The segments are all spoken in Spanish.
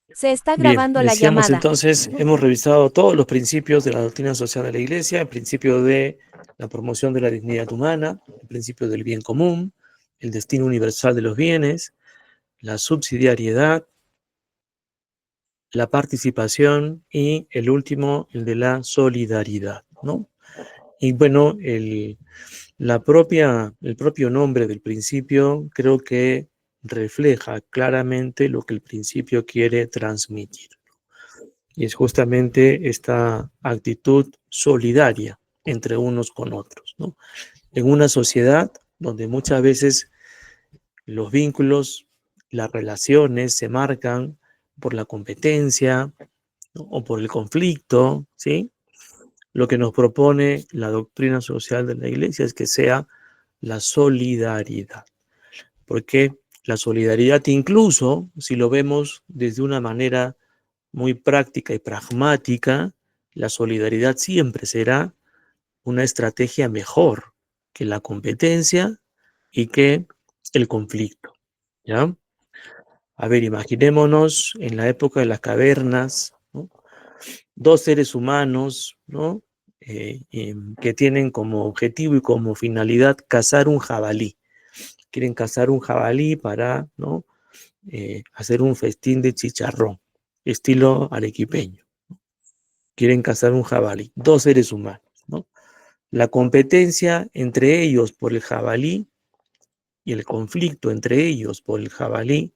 Se está Bien, grabando la decíamos llamada. entonces, hemos revisado todos los principios de la doctrina social de la Iglesia, el principio de la promoción de la dignidad humana, el principio del bien común, el destino universal de los bienes, la subsidiariedad, la participación y el último, el de la solidaridad, ¿no? Y bueno, el propio nombre del principio creo que refleja claramente lo que el principio quiere transmitir. Y es justamente esta actitud solidaria entre unos con otros, ¿no? En una sociedad donde muchas veces los vínculos, las relaciones se marcan por la competencia, ¿no? O por el conflicto, ¿sí? Lo que nos propone la doctrina social de la Iglesia es que sea la solidaridad. Porque la solidaridad, incluso si lo vemos desde una manera muy práctica y pragmática, la solidaridad siempre será una estrategia mejor que la competencia y que el conflicto. ¿Ya? A ver, imaginémonos en la época de las cavernas, ¿no? Dos seres humanos, ¿no? Que tienen como objetivo y como finalidad cazar un jabalí. Quieren cazar un jabalí para, ¿no? Hacer un festín de chicharrón, estilo arequipeño. Quieren cazar un jabalí, dos seres humanos, ¿no? La competencia entre ellos por el jabalí y el conflicto entre ellos por el jabalí,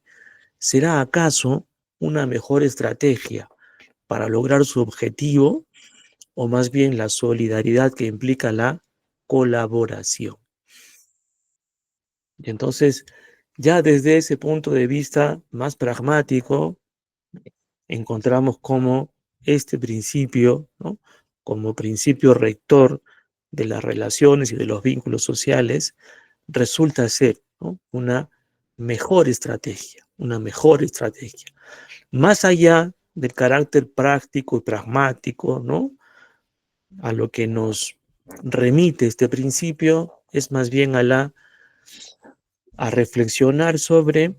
¿será acaso una mejor estrategia para lograr su objetivo o más bien la solidaridad que implica la colaboración? Y entonces, ya desde ese punto de vista más pragmático, encontramos cómo este principio, ¿no? Como principio rector de las relaciones y de los vínculos sociales, resulta ser, ¿no? Una mejor estrategia. Más allá del carácter práctico y pragmático, ¿no? A lo que nos remite este principio es más bien a reflexionar sobre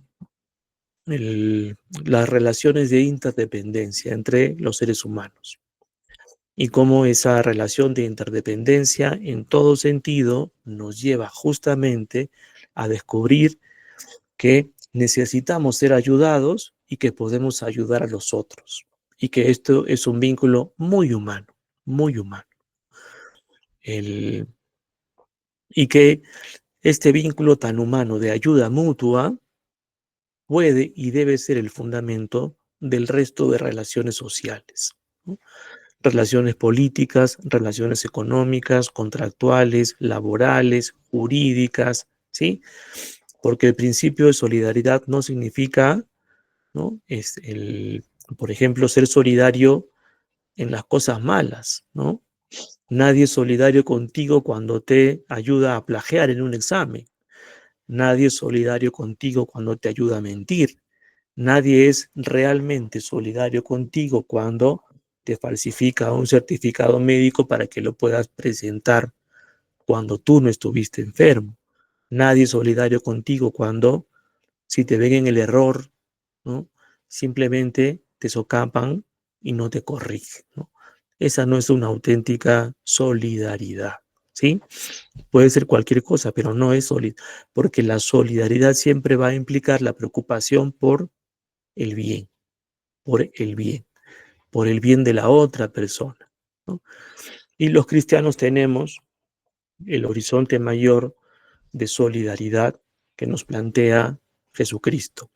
las relaciones de interdependencia entre los seres humanos y cómo esa relación de interdependencia en todo sentido nos lleva justamente a descubrir que necesitamos ser ayudados y que podemos ayudar a los otros y que esto es un vínculo muy humano, muy humano. El, y que este vínculo tan humano de ayuda mutua puede y debe ser el fundamento del resto de relaciones sociales, ¿no? Relaciones políticas, relaciones económicas, contractuales, laborales, jurídicas, ¿sí? Porque el principio de solidaridad no significa, ¿no? Por ejemplo, ser solidario en las cosas malas, ¿no? Nadie es solidario contigo cuando te ayuda a plagiar en un examen. Nadie es solidario contigo cuando te ayuda a mentir. Nadie es realmente solidario contigo cuando te falsifica un certificado médico para que lo puedas presentar cuando tú no estuviste enfermo. Nadie es solidario contigo cuando, si te ven en el error, ¿no? Simplemente te socapan y no te corrigen, ¿no? Esa no es una auténtica solidaridad, ¿sí? Puede ser cualquier cosa, pero no es solidaridad, porque la solidaridad siempre va a implicar la preocupación el bien, por el bien, por el bien de la otra persona, ¿no? Y los cristianos tenemos el horizonte mayor de solidaridad que nos plantea Jesucristo,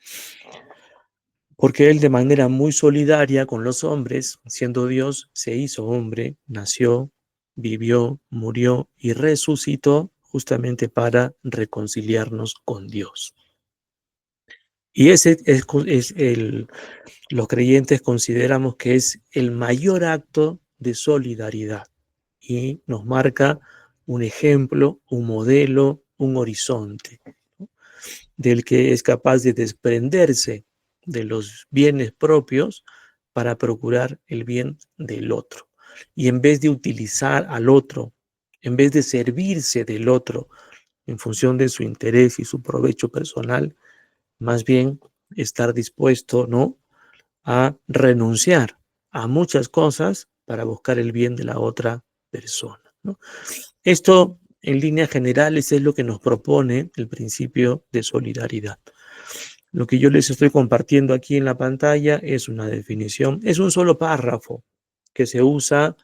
porque Él de manera muy solidaria con los hombres, siendo Dios, se hizo hombre, nació, vivió, murió y resucitó justamente para reconciliarnos con Dios. Y ese es los creyentes consideramos que es el mayor acto de solidaridad y nos marca un ejemplo, un modelo, un horizonte, ¿no? Del que es capaz de desprenderse de los bienes propios para procurar el bien del otro. Y en vez de utilizar al otro, en vez de servirse del otro en función de su interés y su provecho personal, más bien estar dispuesto, ¿no? a renunciar a muchas cosas para buscar el bien de la otra persona, ¿no? Esto, en líneas generales, es lo que nos propone el principio de solidaridad. Lo que yo les estoy compartiendo aquí en la pantalla es una definición, es un solo párrafo que se usa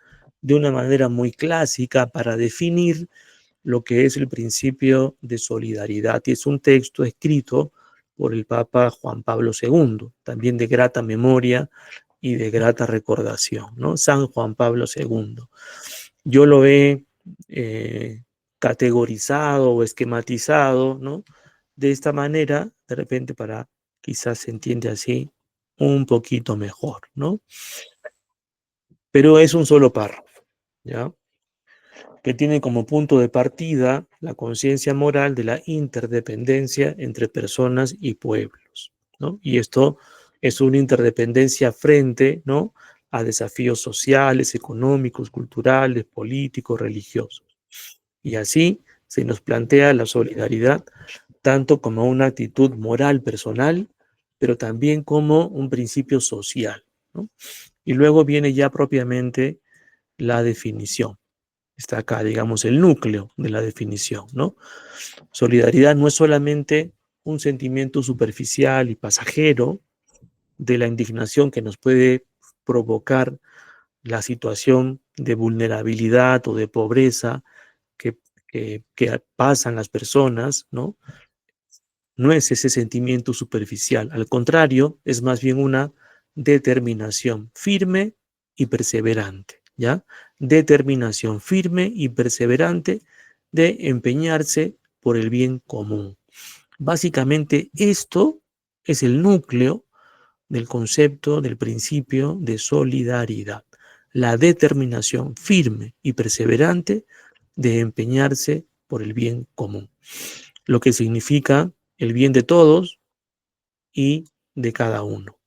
de una manera muy clásica para definir lo que es el principio de solidaridad. Y es un texto escrito por el Papa Juan Pablo II, también de grata memoria y de grata recordación, ¿no? San Juan Pablo II. Yo lo he categorizado o esquematizado, ¿no? De esta manera, de repente para quizás se entiende así un poquito mejor, ¿no? Pero es un solo párrafo, ¿ya? Que tiene como punto de partida la conciencia moral de la interdependencia entre personas y pueblos, ¿no? Y esto es una interdependencia frente, ¿no?, a desafíos sociales, económicos, culturales, políticos, religiosos. Y así se nos plantea la solidaridad tanto como una actitud moral personal, pero también como un principio social, ¿no? Y luego viene ya propiamente la definición. Está acá, digamos, el núcleo de la definición, ¿no? Solidaridad no es solamente un sentimiento superficial y pasajero de la indignación que nos puede provocar la situación de vulnerabilidad o de pobreza que, que pasan las personas, ¿no? No es ese sentimiento superficial, al contrario, es más bien una determinación firme y perseverante, ¿ya? Determinación firme y perseverante de empeñarse por el bien común. Básicamente esto es el núcleo del concepto, del principio de solidaridad. La determinación firme y perseverante de empeñarse por el bien común, lo que significa el bien de todos y de cada uno.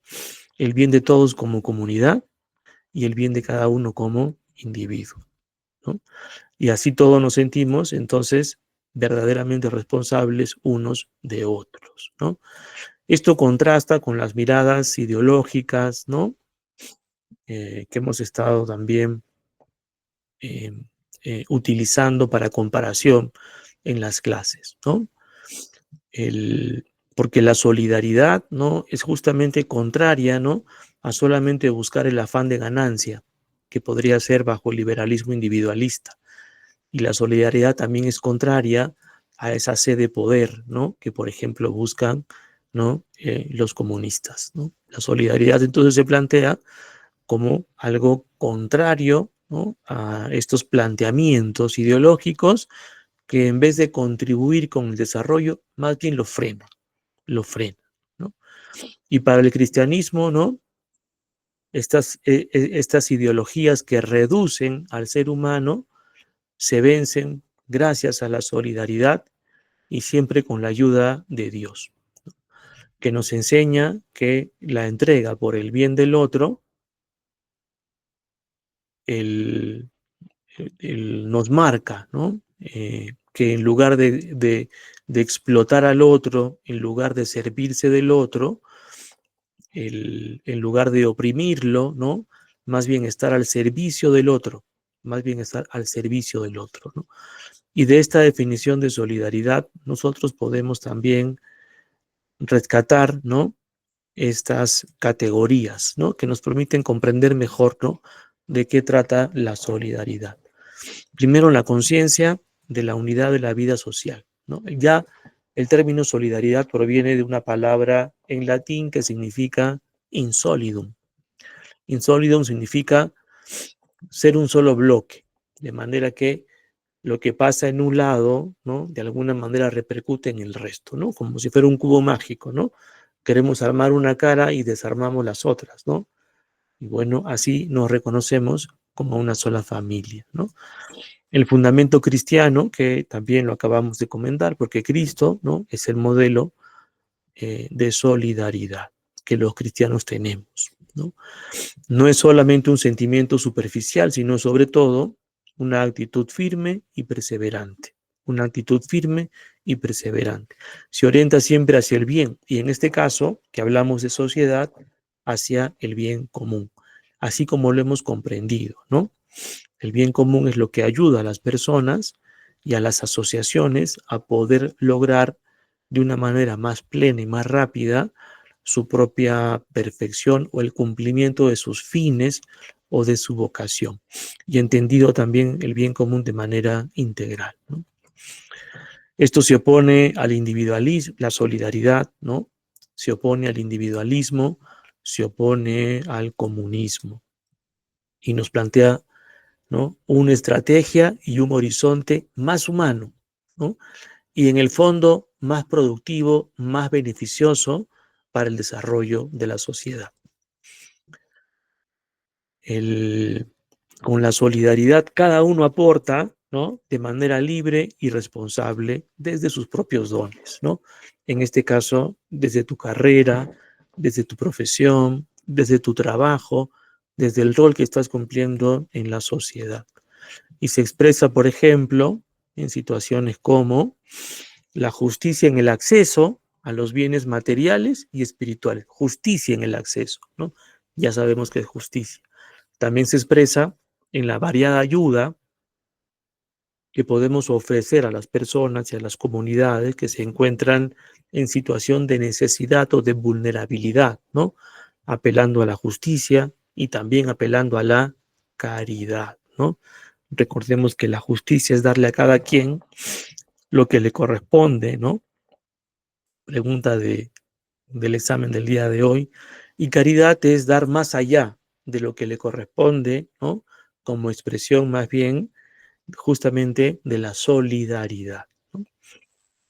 El bien de todos como comunidad y el bien de cada uno como individuo, ¿no? Y así todos nos sentimos entonces verdaderamente responsables unos de otros, ¿no? Esto contrasta con las miradas ideológicas, ¿no? Que hemos estado también eh, utilizando para comparación en las clases, ¿no? El, porque la solidaridad, ¿no?, es justamente contraria, ¿no?, a solamente buscar el afán de ganancia, que podría ser bajo el liberalismo individualista. Y la solidaridad también es contraria a esa sed de poder, ¿no?, que por ejemplo buscan, ¿no?, los comunistas, ¿no? La solidaridad entonces se plantea como algo contrario, ¿no?, a estos planteamientos ideológicos que en vez de contribuir con el desarrollo, más bien lo frena, ¿no? Y para el cristianismo, ¿no?, estas ideologías que reducen al ser humano se vencen gracias a la solidaridad y siempre con la ayuda de Dios, que nos enseña que la entrega por el bien del otro, el, nos marca, ¿no? Que en lugar de explotar al otro, en lugar de servirse del otro, en lugar de oprimirlo, ¿no?, más bien estar al servicio del otro, más bien estar al servicio del otro, ¿no? Y de esta definición de solidaridad nosotros podemos también rescatar, ¿no?, estas categorías, ¿no?, que nos permiten comprender mejor, ¿no?, de qué trata la solidaridad. Primero, la conciencia de la unidad de la vida social, ¿no? Ya el término solidaridad proviene de una palabra en latín que significa insolidum. Insolidum significa ser un solo bloque, de manera que lo que pasa en un lado, ¿no?, de alguna manera repercute en el resto, ¿no? Como si fuera un cubo mágico, ¿no? Queremos armar una cara y desarmamos las otras, ¿no? Y bueno, así nos reconocemos como una sola familia, ¿no? El fundamento cristiano, que también lo acabamos de comentar, porque Cristo, ¿no?, es el modelo de solidaridad que los cristianos tenemos, ¿no? No es solamente un sentimiento superficial, sino sobre todo una actitud firme y perseverante. Una actitud firme y perseverante. Se orienta siempre hacia el bien y en este caso, que hablamos de sociedad, hacia el bien común, así como lo hemos comprendido, ¿no? El bien común es lo que ayuda a las personas y a las asociaciones a poder lograr de una manera más plena y más rápida su propia perfección o el cumplimiento de sus fines o de su vocación. Y entendido también el bien común de manera integral, ¿no? Esto se opone al individualismo, la solidaridad, ¿no? Se opone al individualismo, se opone al comunismo y nos plantea, ¿no?, una estrategia y un horizonte más humano, ¿no? Y en el fondo más productivo, más beneficioso para el desarrollo de la sociedad. El, con la solidaridad cada uno aporta, ¿no?, de manera libre y responsable desde sus propios dones, ¿no? En este caso, desde tu carrera, desde tu profesión, desde tu trabajo, desde el rol que estás cumpliendo en la sociedad. Y se expresa, por ejemplo, en situaciones como la justicia en el acceso a los bienes materiales y espirituales. Justicia en el acceso, ¿no? Ya sabemos que es justicia. También se expresa en la variada ayuda que podemos ofrecer a las personas y a las comunidades que se encuentran en situación de necesidad o de vulnerabilidad, ¿no? Apelando a la justicia y también apelando a la caridad, ¿no? Recordemos que la justicia es darle a cada quien lo que le corresponde, ¿no? Pregunta del examen del día de hoy. Y caridad es dar más allá de lo que le corresponde, ¿no? Como expresión más bien justamente de la solidaridad, ¿no?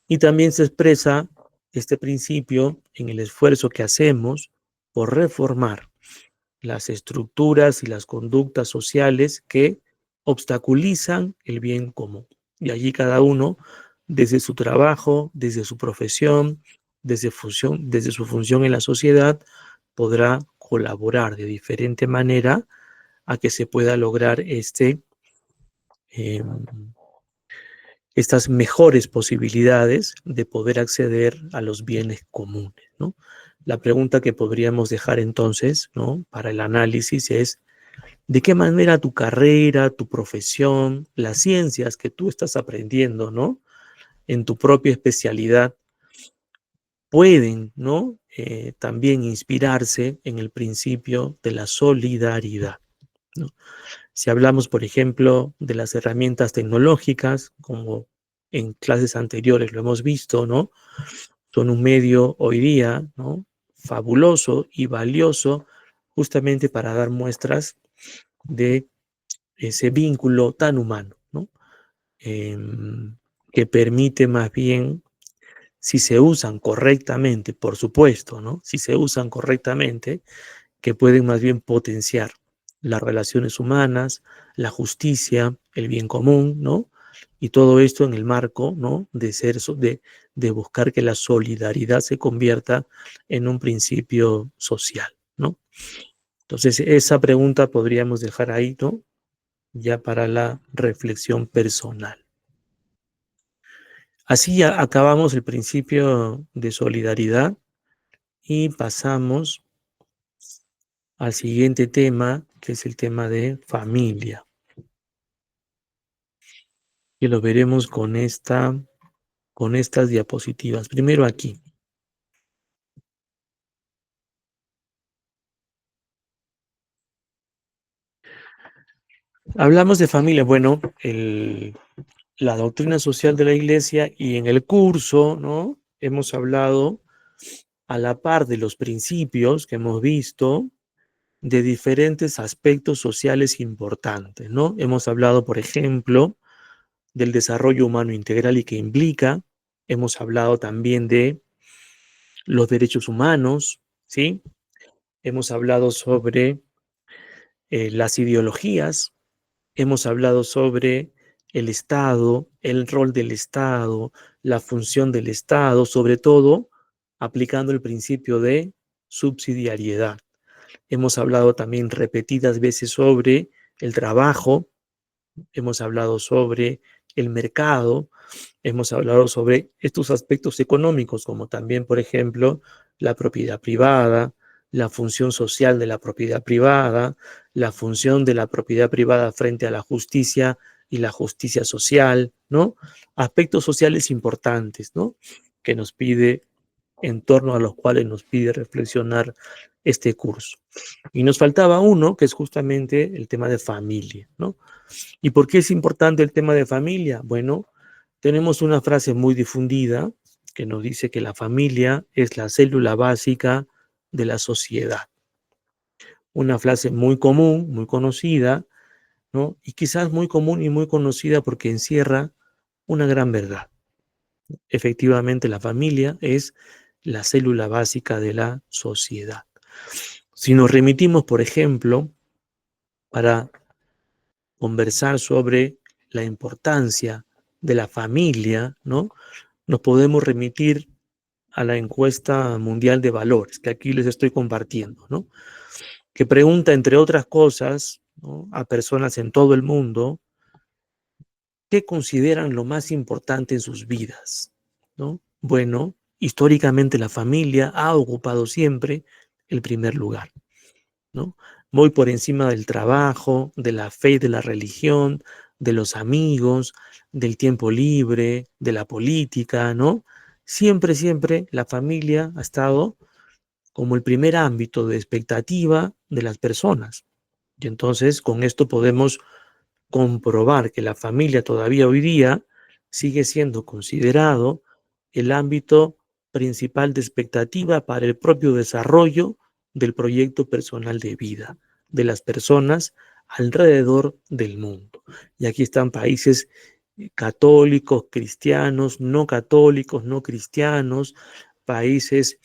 Y también se expresa este principio en el esfuerzo que hacemos por reformar las estructuras y las conductas sociales que obstaculizan el bien común. Y allí cada uno, desde su trabajo, desde su profesión, desde su función en la sociedad, podrá colaborar de diferente manera a que se pueda lograr eh, estas mejores posibilidades de poder acceder a los bienes comunes, ¿no? La pregunta que podríamos dejar entonces, ¿no?, para el análisis es: ¿de qué manera tu carrera, tu profesión, las ciencias que tú estás aprendiendo, ¿no?, en tu propia especialidad pueden, ¿no?, también inspirarse en el principio de la solidaridad, ¿no? Si hablamos, por ejemplo, de las herramientas tecnológicas, como en clases anteriores lo hemos visto, ¿no?, son un medio hoy día, ¿no?, fabuloso y valioso justamente para dar muestras de ese vínculo tan humano, ¿no? Em, que permite más bien, si se usan correctamente, por supuesto, ¿no? Si se usan correctamente, que pueden más bien potenciar las relaciones humanas, la justicia, el bien común, ¿no? Y todo esto en el marco, ¿no?, de buscar que la solidaridad se convierta en un principio social, ¿no? Entonces, esa pregunta podríamos dejar ahí, ¿no?, ya para la reflexión personal. Así ya acabamos el principio de solidaridad y pasamos al siguiente tema, que es el tema de familia, que lo veremos con estas diapositivas. Primero aquí. Hablamos de familia. Bueno, la doctrina social de la Iglesia y en el curso, ¿no?, hemos hablado a la par de los principios que hemos visto de diferentes aspectos sociales importantes, ¿no? Hemos hablado, por ejemplo, del desarrollo humano integral y que implica, hemos hablado también de los derechos humanos, ¿sí? Hemos hablado sobre las ideologías, hemos hablado sobre el Estado, el rol del Estado, la función del Estado, sobre todo aplicando el principio de subsidiariedad. Hemos hablado también repetidas veces sobre el trabajo, hemos hablado sobre el mercado, hemos hablado sobre estos aspectos económicos, como también, por ejemplo, la propiedad privada, la función social de la propiedad privada, la función de la propiedad privada frente a la justicia y la justicia social, ¿no? Aspectos sociales importantes, ¿no? Que nos pide, en torno a los cuales nos pide reflexionar este curso. Y nos faltaba uno, que es justamente el tema de familia, ¿no? ¿Y por qué es importante el tema de familia? Bueno, tenemos una frase muy difundida que nos dice que la familia es la célula básica de la sociedad. Una frase muy común, muy conocida, ¿no? Y quizás muy común y muy conocida porque encierra una gran verdad. Efectivamente, la familia es la célula básica de la sociedad. Si nos remitimos, por ejemplo, para conversar sobre la importancia de la familia, ¿no? Nos podemos remitir a la encuesta mundial de valores que aquí les estoy compartiendo, ¿no? Que pregunta, entre otras cosas, ¿no?, a personas en todo el mundo qué consideran lo más importante en sus vidas, ¿no? Bueno, históricamente la familia ha ocupado siempre el primer lugar, ¿no? Muy por encima del trabajo, de la fe y de la religión, de los amigos, del tiempo libre, de la política, ¿no? Siempre, siempre la familia ha estado como el primer ámbito de expectativa de las personas. Y entonces con esto podemos comprobar que la familia todavía hoy día sigue siendo considerado el ámbito principal de expectativa para el propio desarrollo del proyecto personal de vida de las personas alrededor del mundo. Y aquí están países católicos, cristianos, no católicos, no cristianos, países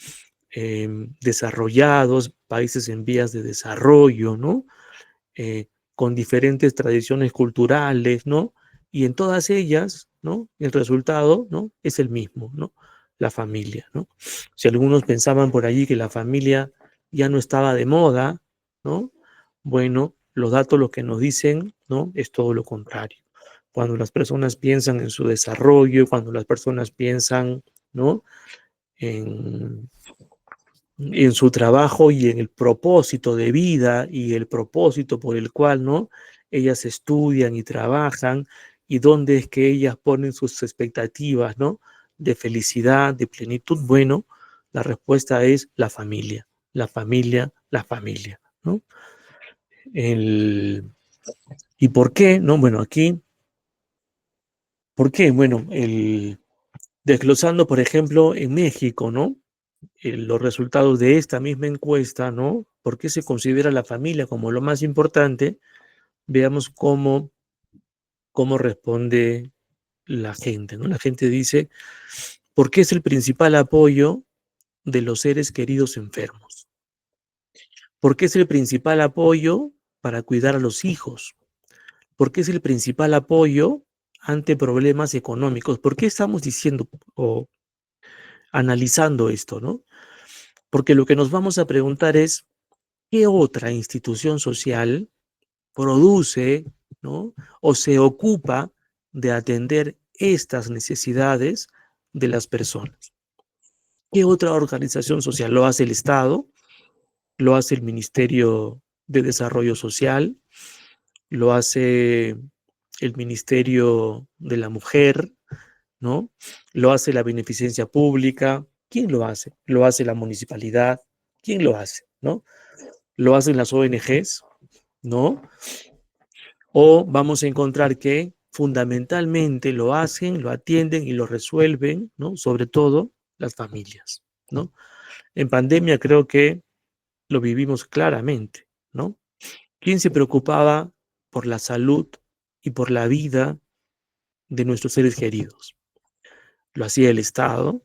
desarrollados, países en vías de desarrollo, ¿no? Con diferentes tradiciones culturales, ¿no? Y en todas ellas, ¿no?, el resultado, ¿no?, es el mismo, ¿no? La familia, ¿no? Si algunos pensaban por allí que la familia ya no estaba de moda, ¿no? Bueno, los datos lo que nos dicen, ¿no?, es todo lo contrario. Cuando las personas piensan en su desarrollo, cuando las personas piensan, ¿no?, en su trabajo y en el propósito de vida y el propósito por el cual, ¿no?, ellas estudian y trabajan, y dónde es que ellas ponen sus expectativas, ¿no?, de felicidad, de plenitud. Bueno, la respuesta es la familia, la familia, la familia, ¿no? El, ¿Y por qué? No, bueno, aquí, ¿por qué? Bueno, desglosando, por ejemplo, en México, ¿no?, los resultados de esta misma encuesta, ¿no? ¿Por qué se considera la familia como lo más importante? Veamos cómo responde la gente, ¿no? La gente dice, ¿por qué es el principal apoyo de los seres queridos enfermos? ¿Por qué es el principal apoyo para cuidar a los hijos? ¿Por qué es el principal apoyo ante problemas económicos? ¿Por qué estamos diciendo o analizando esto, no? Porque lo que nos vamos a preguntar es, ¿qué otra institución social produce, ¿no?, o se ocupa de atender estas necesidades de las personas? ¿Qué otra organización social? ¿Lo hace el Estado? ¿Lo hace el Ministerio de Desarrollo Social? ¿Lo hace el Ministerio de la Mujer? ¿No? ¿Lo hace la Beneficencia Pública? ¿Quién lo hace? ¿Lo hace la municipalidad? ¿Quién lo hace? ¿No? ¿Lo hacen las ONGs? ¿No? O vamos a encontrar que fundamentalmente lo hacen, lo atienden y lo resuelven, ¿no?, sobre todo las familias, ¿no? En pandemia creo que lo vivimos claramente, ¿no? ¿Quién se preocupaba por la salud y por la vida de nuestros seres queridos? Lo hacía el Estado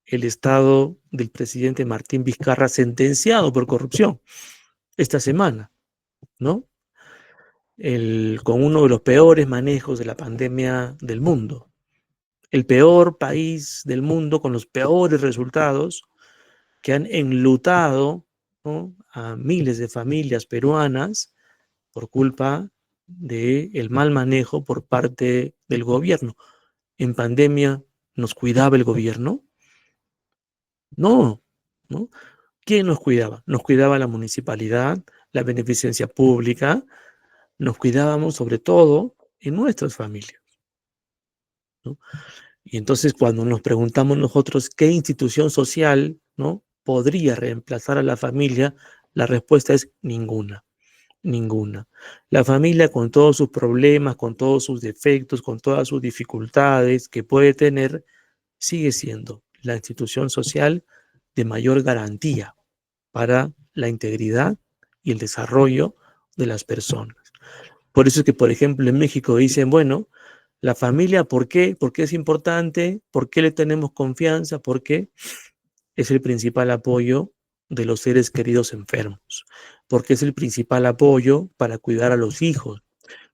del presidente Martín Vizcarra, sentenciado por corrupción esta semana, ¿no? Con uno de los peores manejos de la pandemia del mundo. El peor país del mundo con los peores resultados que han enlutado, ¿no?, a miles de familias peruanas por culpa del mal manejo por parte del gobierno. En pandemia, ¿nos cuidaba el gobierno? No, ¿no? ¿Quién nos cuidaba? Nos cuidaba la municipalidad, la beneficencia pública, nos cuidábamos sobre todo en nuestras familias, ¿no? Y entonces cuando nos preguntamos nosotros qué institución social, ¿no?, podría reemplazar a la familia, la respuesta es ninguna, ninguna. La familia con todos sus problemas, con todos sus defectos, con todas sus dificultades que puede tener, sigue siendo la institución social de mayor garantía para la integridad y el desarrollo de las personas. Por eso es que, por ejemplo, en México dicen, bueno, la familia, ¿por qué? ¿Por qué es importante? ¿Por qué le tenemos confianza? Porque es el principal apoyo de los seres queridos enfermos, porque es el principal apoyo para cuidar a los hijos,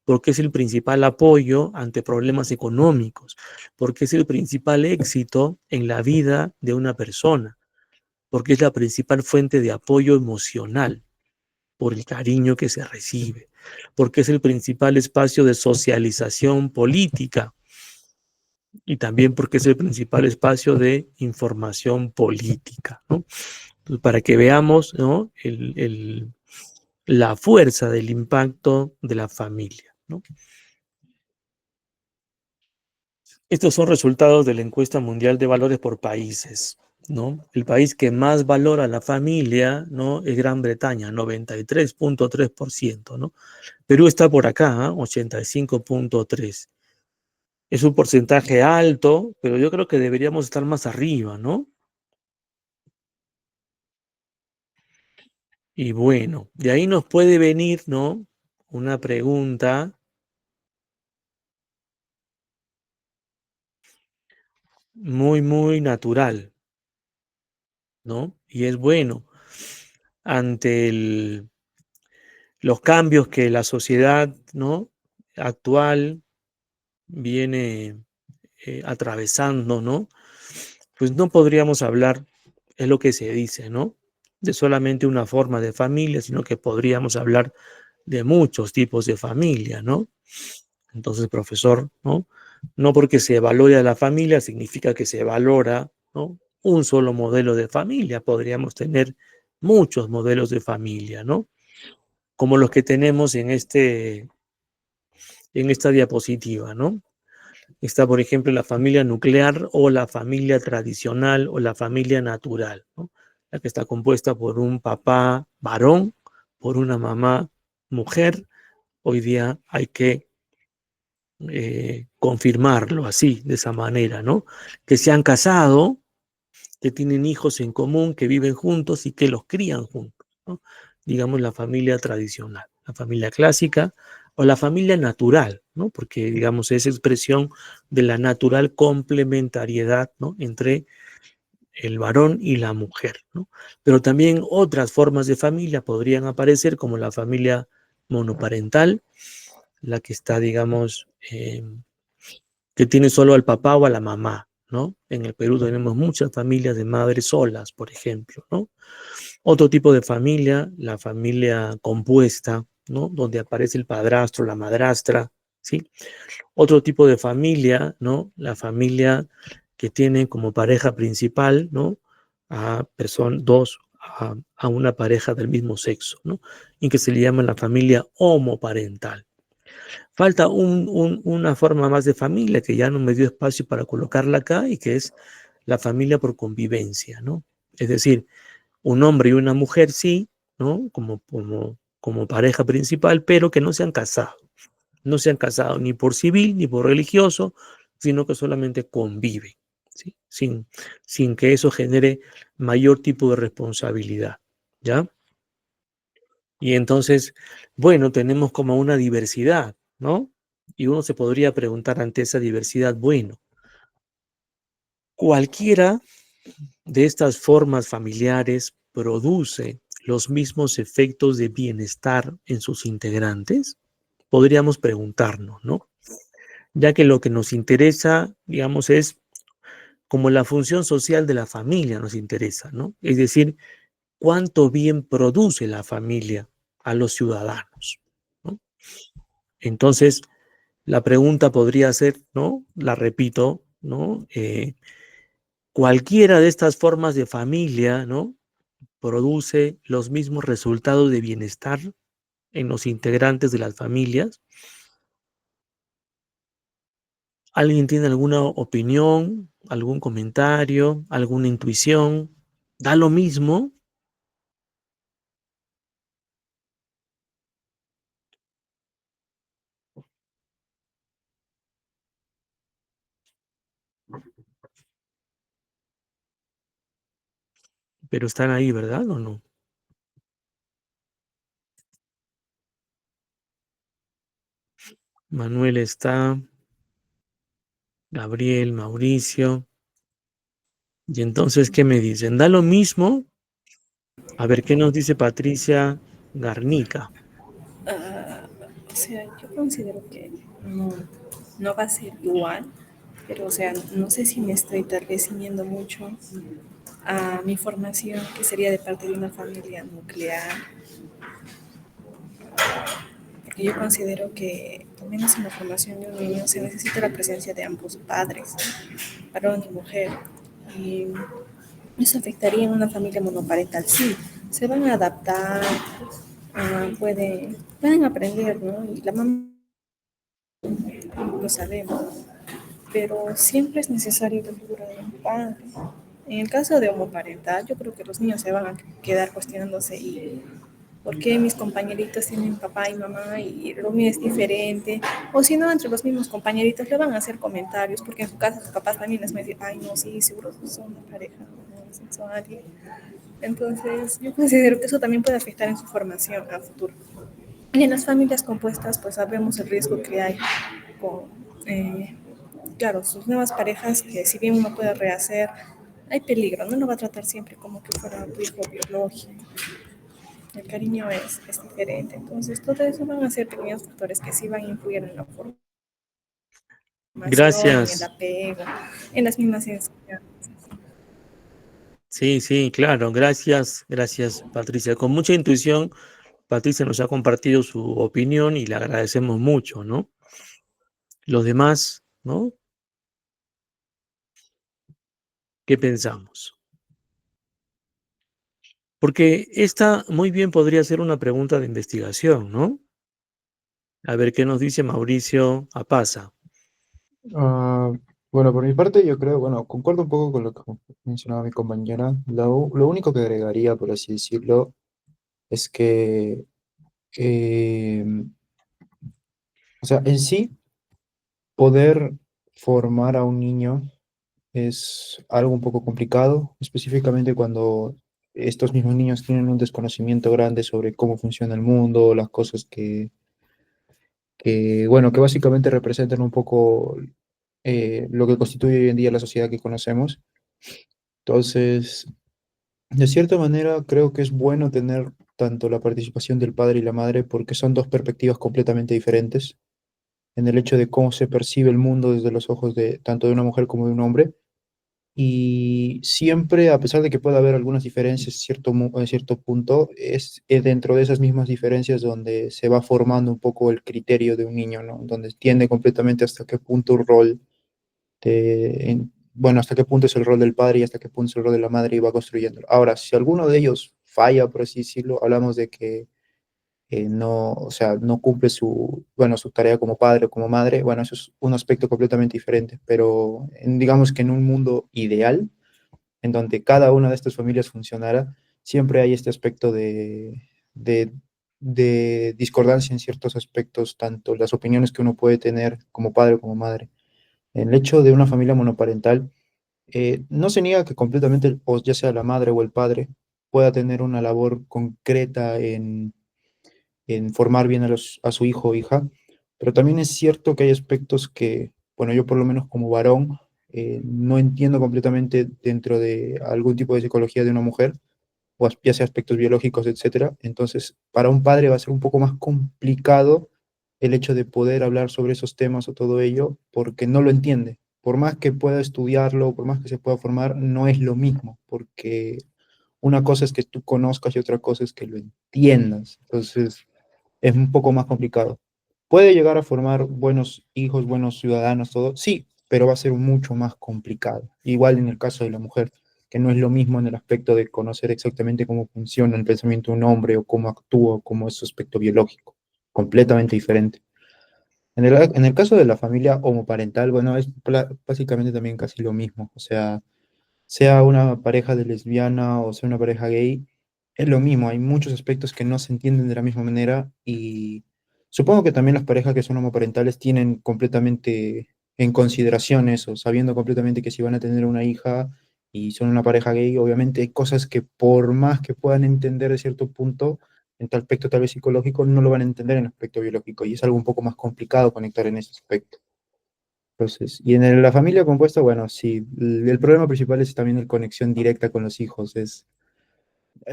porque es el principal apoyo ante problemas económicos, porque es el principal éxito en la vida de una persona, porque es la principal fuente de apoyo emocional por el cariño que se recibe, porque es el principal espacio de socialización política y también porque es el principal espacio de información política, ¿no? Entonces, para que veamos, ¿no?, la fuerza del impacto de la familia, ¿no? Estos son resultados de la encuesta mundial de valores por países, ¿no? El país que más valora a la familia, ¿no?, es Gran Bretaña, 93.3%, ¿no? Perú está por acá, ¿eh? 85.3%. Es un porcentaje alto, pero yo creo que deberíamos estar más arriba, ¿no? Y bueno, de ahí nos puede venir, ¿no?, una pregunta muy, muy natural, ¿no? Y es bueno, ante los cambios que la sociedad, ¿no?, actual viene atravesando, ¿no? Pues no podríamos hablar, es lo que se dice, ¿no?, de solamente una forma de familia, sino que podríamos hablar de muchos tipos de familia, ¿no? Entonces, profesor, ¿no? No porque se valore a la familia significa que se valora, ¿no?, un solo modelo de familia. Podríamos tener muchos modelos de familia, ¿no? Como los que tenemos en esta diapositiva, ¿no? Está, por ejemplo, la familia nuclear o la familia tradicional o la familia natural, ¿no? La que está compuesta por un papá varón, por una mamá mujer. Hoy día hay que confirmarlo así, de esa manera, ¿no? Que se han casado, que tienen hijos en común, que viven juntos y que los crían juntos, ¿no? Digamos la familia tradicional, la familia clásica o la familia natural, ¿no? Porque, digamos, es expresión de la natural complementariedad, ¿no?, entre el varón y la mujer, ¿no? Pero también otras formas de familia podrían aparecer, como la familia monoparental, la que está, digamos, que tiene solo al papá o a la mamá, ¿no? En el Perú tenemos muchas familias de madres solas, por ejemplo, ¿no? Otro tipo de familia, la familia compuesta, ¿no?, donde aparece el padrastro, la madrastra, ¿sí? Otro tipo de familia, ¿no?, la familia que tiene como pareja principal, ¿no?, a una pareja del mismo sexo, ¿no?, y que se le llama la familia homoparental. Falta una forma más de familia que ya no me dio espacio para colocarla acá y que es la familia por convivencia, ¿no? Es decir, un hombre y una mujer sí, ¿no?, como pareja principal, pero que no se han casado. No se han casado ni por civil ni por religioso, sino que solamente conviven, ¿sí? Sin que eso genere mayor tipo de responsabilidad, ¿ya? Y entonces, bueno, tenemos como una diversidad, ¿no? Y uno se podría preguntar ante esa diversidad, bueno, ¿cualquiera de estas formas familiares produce los mismos efectos de bienestar en sus integrantes? Podríamos preguntarnos, ¿no? Ya que lo que nos interesa, digamos, es como la función social de la familia nos interesa, ¿no? Es decir, cuánto bien produce la familia a los ciudadanos, ¿no? Entonces, la pregunta podría ser, ¿no? La repito, ¿no? Cualquiera de estas formas de familia, ¿no?, produce los mismos resultados de bienestar en los integrantes de las familias. ¿Alguien tiene alguna opinión, algún comentario, alguna intuición? ¿Da lo mismo? Pero están ahí, ¿verdad o no? Manuel está, Gabriel, Mauricio. Y entonces, ¿qué me dicen? ¿Da lo mismo? A ver, ¿qué nos dice Patricia Garnica? O sea, yo considero que no, no va a ser igual, pero o sea, no sé si me estoy tal vez ciñendo mucho a mi formación, que sería de parte de una familia nuclear, porque yo considero que, al menos en la formación de un niño, se necesita la presencia de ambos padres, varón y mujer, y eso afectaría en una familia monoparental. Sí, se van a adaptar, pueden aprender, ¿no? Y la mamá lo sabemos, pero siempre es necesario la figura de un padre. En el caso de homoparental, yo creo que los niños se van a quedar cuestionándose y por qué mis compañeritos tienen papá y mamá y lo mío es diferente, o si no, entre los mismos compañeritos le van a hacer comentarios, porque en su casa sus papás también les van a decir, ay, no, sí, seguro son una pareja homosexual. Entonces, yo considero que eso también puede afectar en su formación a futuro. Y en las familias compuestas, pues sabemos el riesgo que hay con, eh, claro, sus nuevas parejas, que si bien uno puede rehacer, hay peligro, no lo va a tratar siempre como que fuera tu hijo biológico. El cariño es diferente. Entonces, todo eso van a ser pequeños factores que sí van a influir en la formación, en el Gracias. apego, en las mismas enseñanzas. Sí, sí, claro. Gracias, gracias, Patricia. Con mucha intuición, Patricia nos ha compartido su opinión y le agradecemos mucho, ¿no? Los demás, ¿no? ¿Qué pensamos? Porque esta muy bien podría ser una pregunta de investigación, ¿no? A ver qué nos dice Mauricio Apaza. Ah, bueno, por mi parte yo creo, bueno, concuerdo un poco con lo que mencionaba mi compañera. Lo único que agregaría, por así decirlo, es que, eh, o sea, en sí, poder formar a un niño es algo un poco complicado, específicamente cuando estos mismos niños tienen un desconocimiento grande sobre cómo funciona el mundo, las cosas bueno, que básicamente representan un poco lo que constituye hoy en día la sociedad que conocemos. Entonces, de cierta manera, creo que es bueno tener tanto la participación del padre y la madre porque son dos perspectivas completamente diferentes en el hecho de cómo se percibe el mundo desde los ojos de tanto de una mujer como de un hombre. Y siempre, a pesar de que pueda haber algunas diferencias en cierto punto, es dentro de esas mismas diferencias donde se va formando un poco el criterio de un niño, ¿no? Donde entiende completamente hasta qué punto un rol bueno, hasta qué punto es el rol del padre y hasta qué punto es el rol de la madre y va construyéndolo. Ahora, si alguno de ellos falla, por así decirlo, hablamos de que no, o sea, no cumple bueno, su tarea como padre o como madre, bueno, eso es un aspecto completamente diferente, pero digamos que en un mundo ideal, en donde cada una de estas familias funcionara, siempre hay este aspecto de, de discordancia en ciertos aspectos, tanto las opiniones que uno puede tener como padre o como madre. El hecho de una familia monoparental no se niega que completamente, o ya sea la madre o el padre, pueda tener una labor concreta en formar bien a su hijo o hija, pero también es cierto que hay aspectos que, bueno, yo por lo menos como varón, no entiendo completamente dentro de algún tipo de psicología de una mujer, o ya sea aspectos biológicos, etcétera. Entonces, para un padre va a ser un poco más complicado el hecho de poder hablar sobre esos temas o todo ello, porque no lo entiende. Por más que pueda estudiarlo, por más que se pueda formar, no es lo mismo, porque una cosa es que tú conozcas y otra cosa es que lo entiendas. Entonces, es un poco más complicado. Puede llegar a formar buenos hijos, buenos ciudadanos, todo, sí, pero va a ser mucho más complicado. Igual en el caso de la mujer, que no es lo mismo en el aspecto de conocer exactamente cómo funciona el pensamiento de un hombre o cómo actúa, cómo es su aspecto biológico, completamente diferente. En el caso de la familia homoparental, bueno, es básicamente también casi lo mismo, o sea una pareja de lesbiana o sea una pareja gay, es lo mismo, hay muchos aspectos que no se entienden de la misma manera y supongo que también las parejas que son homoparentales tienen completamente en consideración eso, sabiendo completamente que si van a tener una hija y son una pareja gay, obviamente hay cosas que por más que puedan entender de cierto punto, en tal aspecto tal vez psicológico, no lo van a entender en el aspecto biológico y es algo un poco más complicado conectar en ese aspecto. Entonces, y en la familia compuesta, bueno, sí, el problema principal es también la conexión directa con los hijos.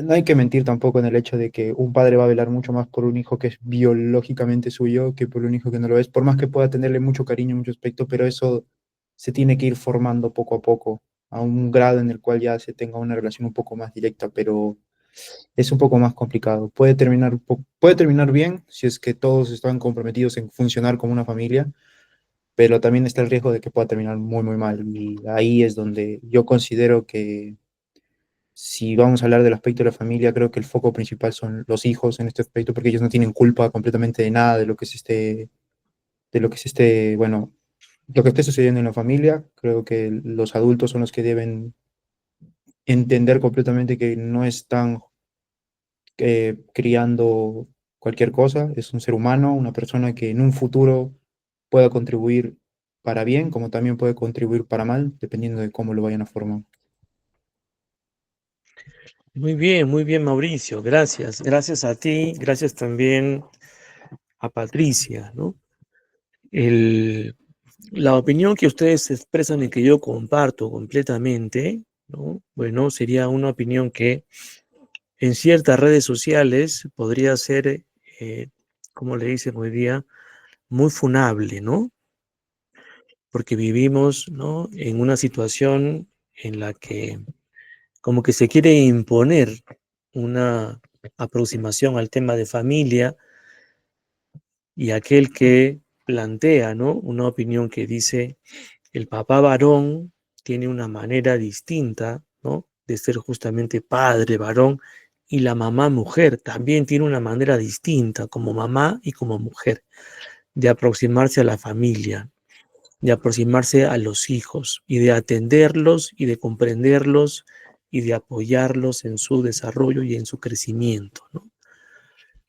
No hay que mentir tampoco en el hecho de que un padre va a velar mucho más por un hijo que es biológicamente suyo que por un hijo que no lo es, por más que pueda tenerle mucho cariño, mucho aspecto, pero eso se tiene que ir formando poco a poco, a un grado en el cual ya se tenga una relación un poco más directa, pero es un poco más complicado. Puede terminar bien si es que todos están comprometidos en funcionar como una familia, pero también está el riesgo de que pueda terminar muy, muy mal. Y ahí es donde yo considero que si vamos a hablar del aspecto de la familia, creo que el foco principal son los hijos en este aspecto, porque ellos no tienen culpa completamente de nada de lo que es bueno, lo que esté sucediendo en la familia. Creo que los adultos son los que deben entender completamente que no están criando cualquier cosa, es un ser humano, una persona que en un futuro pueda contribuir para bien, como también puede contribuir para mal, dependiendo de cómo lo vayan a formar. Muy bien, Mauricio. Gracias. Gracias a ti. Gracias también a Patricia, ¿no? El, la opinión que ustedes expresan y que yo comparto completamente, ¿no? Bueno, sería una opinión que en ciertas redes sociales podría ser, como le dicen hoy día, muy funable, ¿no? Porque vivimos, ¿no?, en una situación en la que como que se quiere imponer una aproximación al tema de familia y aquel que plantea, ¿no?, una opinión que dice el papá varón tiene una manera distinta, ¿no?, de ser justamente padre varón y la mamá mujer también tiene una manera distinta como mamá y como mujer de aproximarse a la familia, de aproximarse a los hijos y de atenderlos y de comprenderlos y de apoyarlos en su desarrollo y en su crecimiento, ¿no?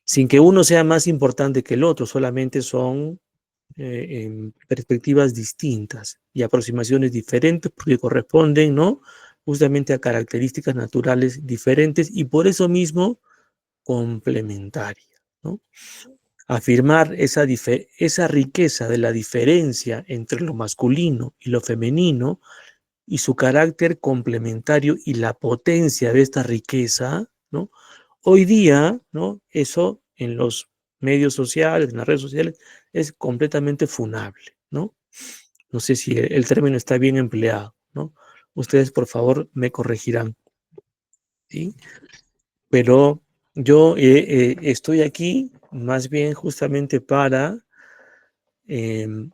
Sin que uno sea más importante que el otro, solamente son perspectivas distintas y aproximaciones diferentes porque corresponden, ¿no?, justamente a características naturales diferentes y por eso mismo complementarias, ¿no? Afirmar esa riqueza de la diferencia entre lo masculino y lo femenino y su carácter complementario y la potencia de esta riqueza, ¿no? Hoy día, ¿no?, eso en los medios sociales, en las redes sociales, es completamente funable, ¿no? No sé si el término está bien empleado, ¿no? Ustedes, por favor, me corregirán, ¿sí? Pero yo estoy aquí más bien justamente para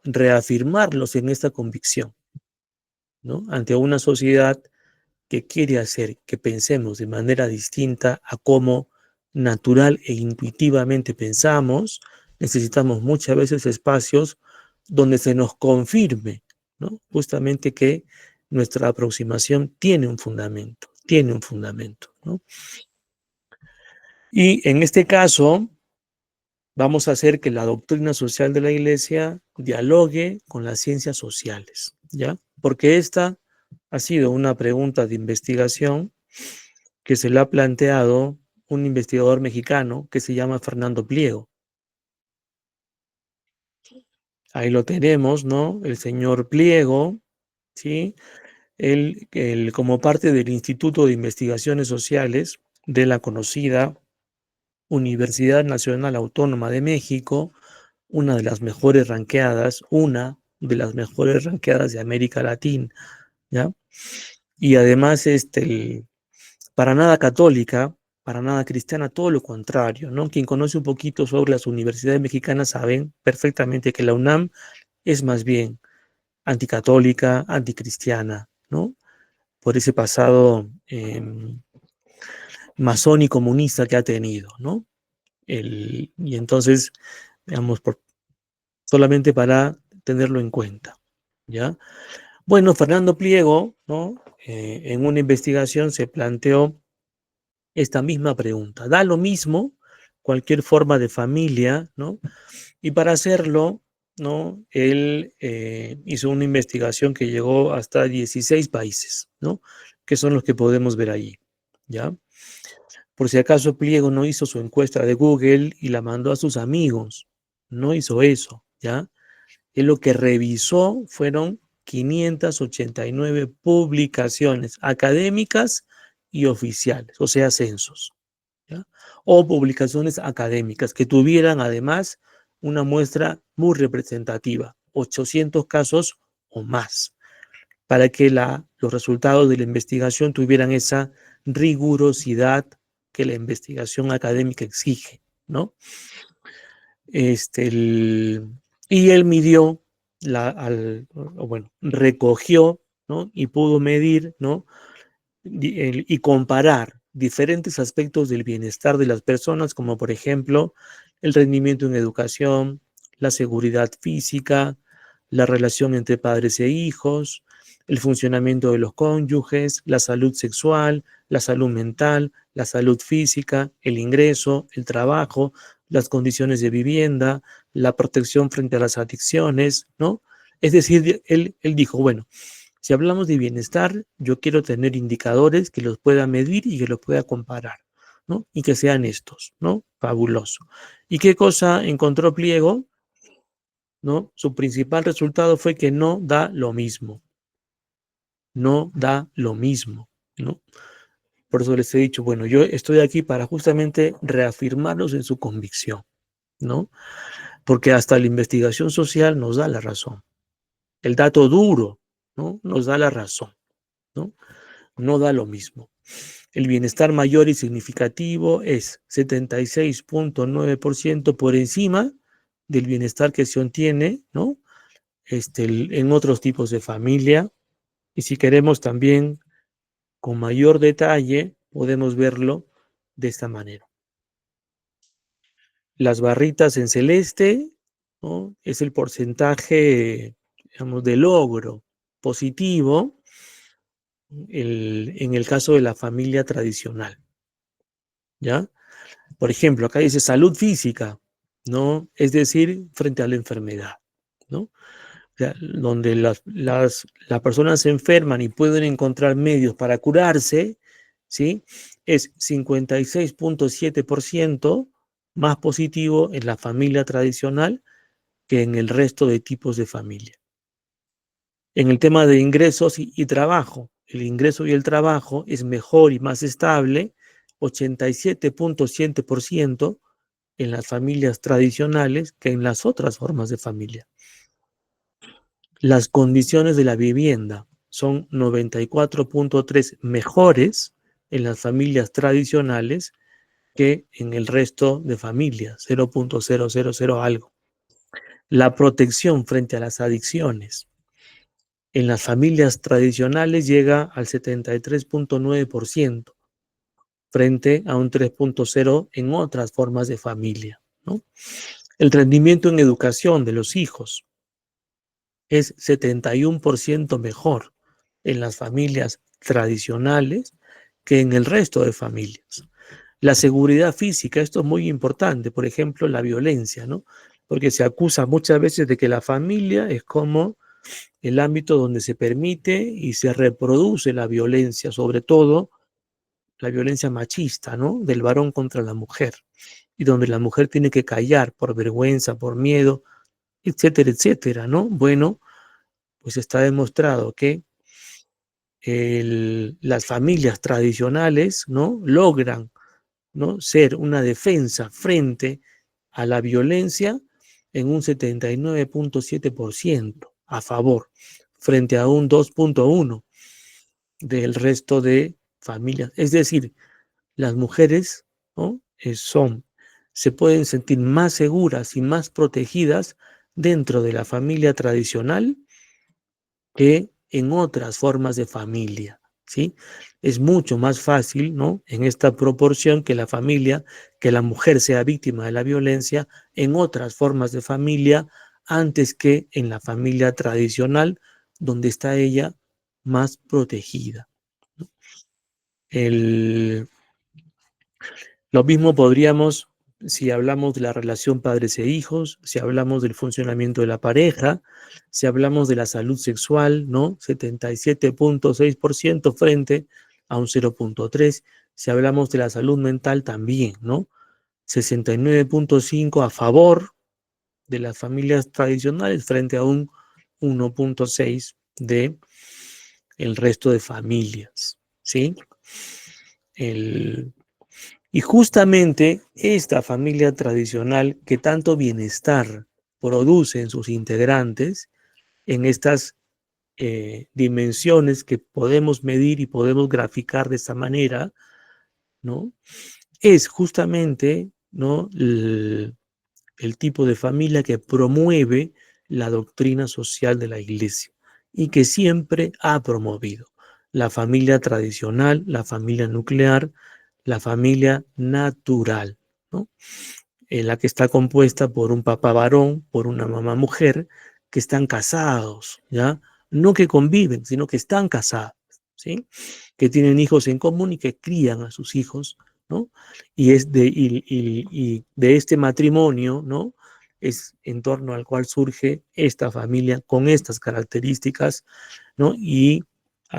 reafirmarlos en esta convicción, ¿no? Ante una sociedad que quiere hacer que pensemos de manera distinta a cómo natural e intuitivamente pensamos, necesitamos muchas veces espacios donde se nos confirme, ¿no?, justamente que nuestra aproximación tiene un fundamento, ¿no? Y en este caso, vamos a hacer que la doctrina social de la Iglesia dialogue con las ciencias sociales, ¿ya? Porque esta ha sido una pregunta de investigación que se le ha planteado un investigador mexicano que se llama Fernando Pliego. Ahí lo tenemos, ¿no? El señor Pliego, ¿sí? Él como parte del Instituto de Investigaciones Sociales de la conocida Universidad Nacional Autónoma de México, una de las mejores ranqueadas de América Latina, ¿ya? Y además, para nada católica, para nada cristiana, todo lo contrario, ¿no? Quien conoce un poquito sobre las universidades mexicanas saben perfectamente que la UNAM es más bien anticatólica, anticristiana, ¿no? por ese pasado masón y comunista que ha tenido, ¿no? Y entonces, digamos, solamente para tenerlo en cuenta, ¿ya? Bueno, Fernando Pliego, ¿no? En una investigación se planteó esta misma pregunta. ¿Da lo mismo cualquier forma de familia, ¿no? Y para hacerlo, ¿no? Él hizo una investigación que llegó hasta 16 países, ¿no? Que son los que podemos ver allí, ¿ya? Por si acaso Pliego no hizo su encuesta de Google y la mandó a sus amigos, no hizo eso, ¿ya? Él lo que revisó fueron 589 publicaciones académicas y oficiales, o sea, censos, ¿ya? O publicaciones académicas que tuvieran además una muestra muy representativa, 800 casos o más, para que los resultados de la investigación tuvieran esa rigurosidad que la investigación académica exige, ¿no? Y él midió, bueno, recogió, ¿no? Y pudo medir, ¿no? Y comparar diferentes aspectos del bienestar de las personas, como por ejemplo el rendimiento en educación, la seguridad física, la relación entre padres e hijos, el funcionamiento de los cónyuges, la salud sexual, la salud mental, la salud física, el ingreso, el trabajo, las condiciones de vivienda, la protección frente a las adicciones, ¿no? Es decir, él dijo, bueno, si hablamos de bienestar, yo quiero tener indicadores que los pueda medir y que los pueda comparar, ¿no? Y que sean estos, ¿no? Fabuloso. ¿Y qué cosa encontró Pliego? ¿No? Su principal resultado fue que no da lo mismo. No da lo mismo, ¿no? Por eso les he dicho, bueno, yo estoy aquí para justamente reafirmarlos en su convicción, ¿no? Porque hasta la investigación social nos da la razón. El dato duro, ¿no? Nos da la razón, ¿no? No da lo mismo. El bienestar mayor y significativo es 76.9% por encima del bienestar que se obtiene, ¿no? En otros tipos de familia. Y si queremos también con mayor detalle, podemos verlo de esta manera. Las barritas en celeste, ¿no? Es el porcentaje, digamos, de logro positivo en el caso de la familia tradicional, ¿ya? Por ejemplo, acá dice salud física, ¿no? Es decir, frente a la enfermedad, ¿no? O sea, donde las personas se enferman y pueden encontrar medios para curarse, ¿sí? Es 56.7% más positivo en la familia tradicional que en el resto de tipos de familia. En el tema de ingresos y trabajo, el ingreso y el trabajo es mejor y más estable, 87.7% en las familias tradicionales que en las otras formas de familia. Las condiciones de la vivienda son 94.3 mejores en las familias tradicionales que en el resto de familias, 0.000 algo. La protección frente a las adicciones en las familias tradicionales llega al 73.9% frente a un 3.0 en otras formas de familia, ¿no? El rendimiento en educación de los hijos es 71% mejor en las familias tradicionales que en el resto de familias. La seguridad física, esto es muy importante, por ejemplo, la violencia, ¿no? Porque se acusa muchas veces de que la familia es como el ámbito donde se permite y se reproduce la violencia, sobre todo la violencia machista, ¿no? Del varón contra la mujer, y donde la mujer tiene que callar por vergüenza, por miedo, etcétera, etcétera, ¿no? Bueno, pues está demostrado que las familias tradicionales, ¿no? Logran, ¿no? Ser una defensa frente a la violencia en un 79.7% a favor, frente a un 2.1% del resto de familias. Es decir, las mujeres, ¿no? Se pueden sentir más seguras y más protegidas dentro de la familia tradicional que en otras formas de familia, ¿sí? Es mucho más fácil, ¿no? En esta proporción que que la mujer sea víctima de la violencia en otras formas de familia antes que en la familia tradicional, donde está ella más protegida. El, lo mismo podríamos, si hablamos de la relación padres e hijos, si hablamos del funcionamiento de la pareja, si hablamos de la salud sexual, ¿no? 77.6% frente a un 0.3%. Si hablamos de la salud mental también, ¿no? 69.5% a favor de las familias tradicionales frente a un 1.6% de el resto de familias, ¿sí? El, y justamente esta familia tradicional que tanto bienestar produce en sus integrantes, en estas dimensiones que podemos medir y podemos graficar de esta manera, ¿no? Es justamente, ¿no? El tipo de familia que promueve la doctrina social de la Iglesia y que siempre ha promovido la familia tradicional, la familia nuclear, la familia natural, ¿no? En la que está compuesta por un papá varón, por una mamá mujer, que están casados, ¿ya? No que conviven, sino que están casados, ¿sí? Que tienen hijos en común y que crían a sus hijos, ¿no? Y de este matrimonio, ¿no? Es en torno al cual surge esta familia con estas características, ¿no? Y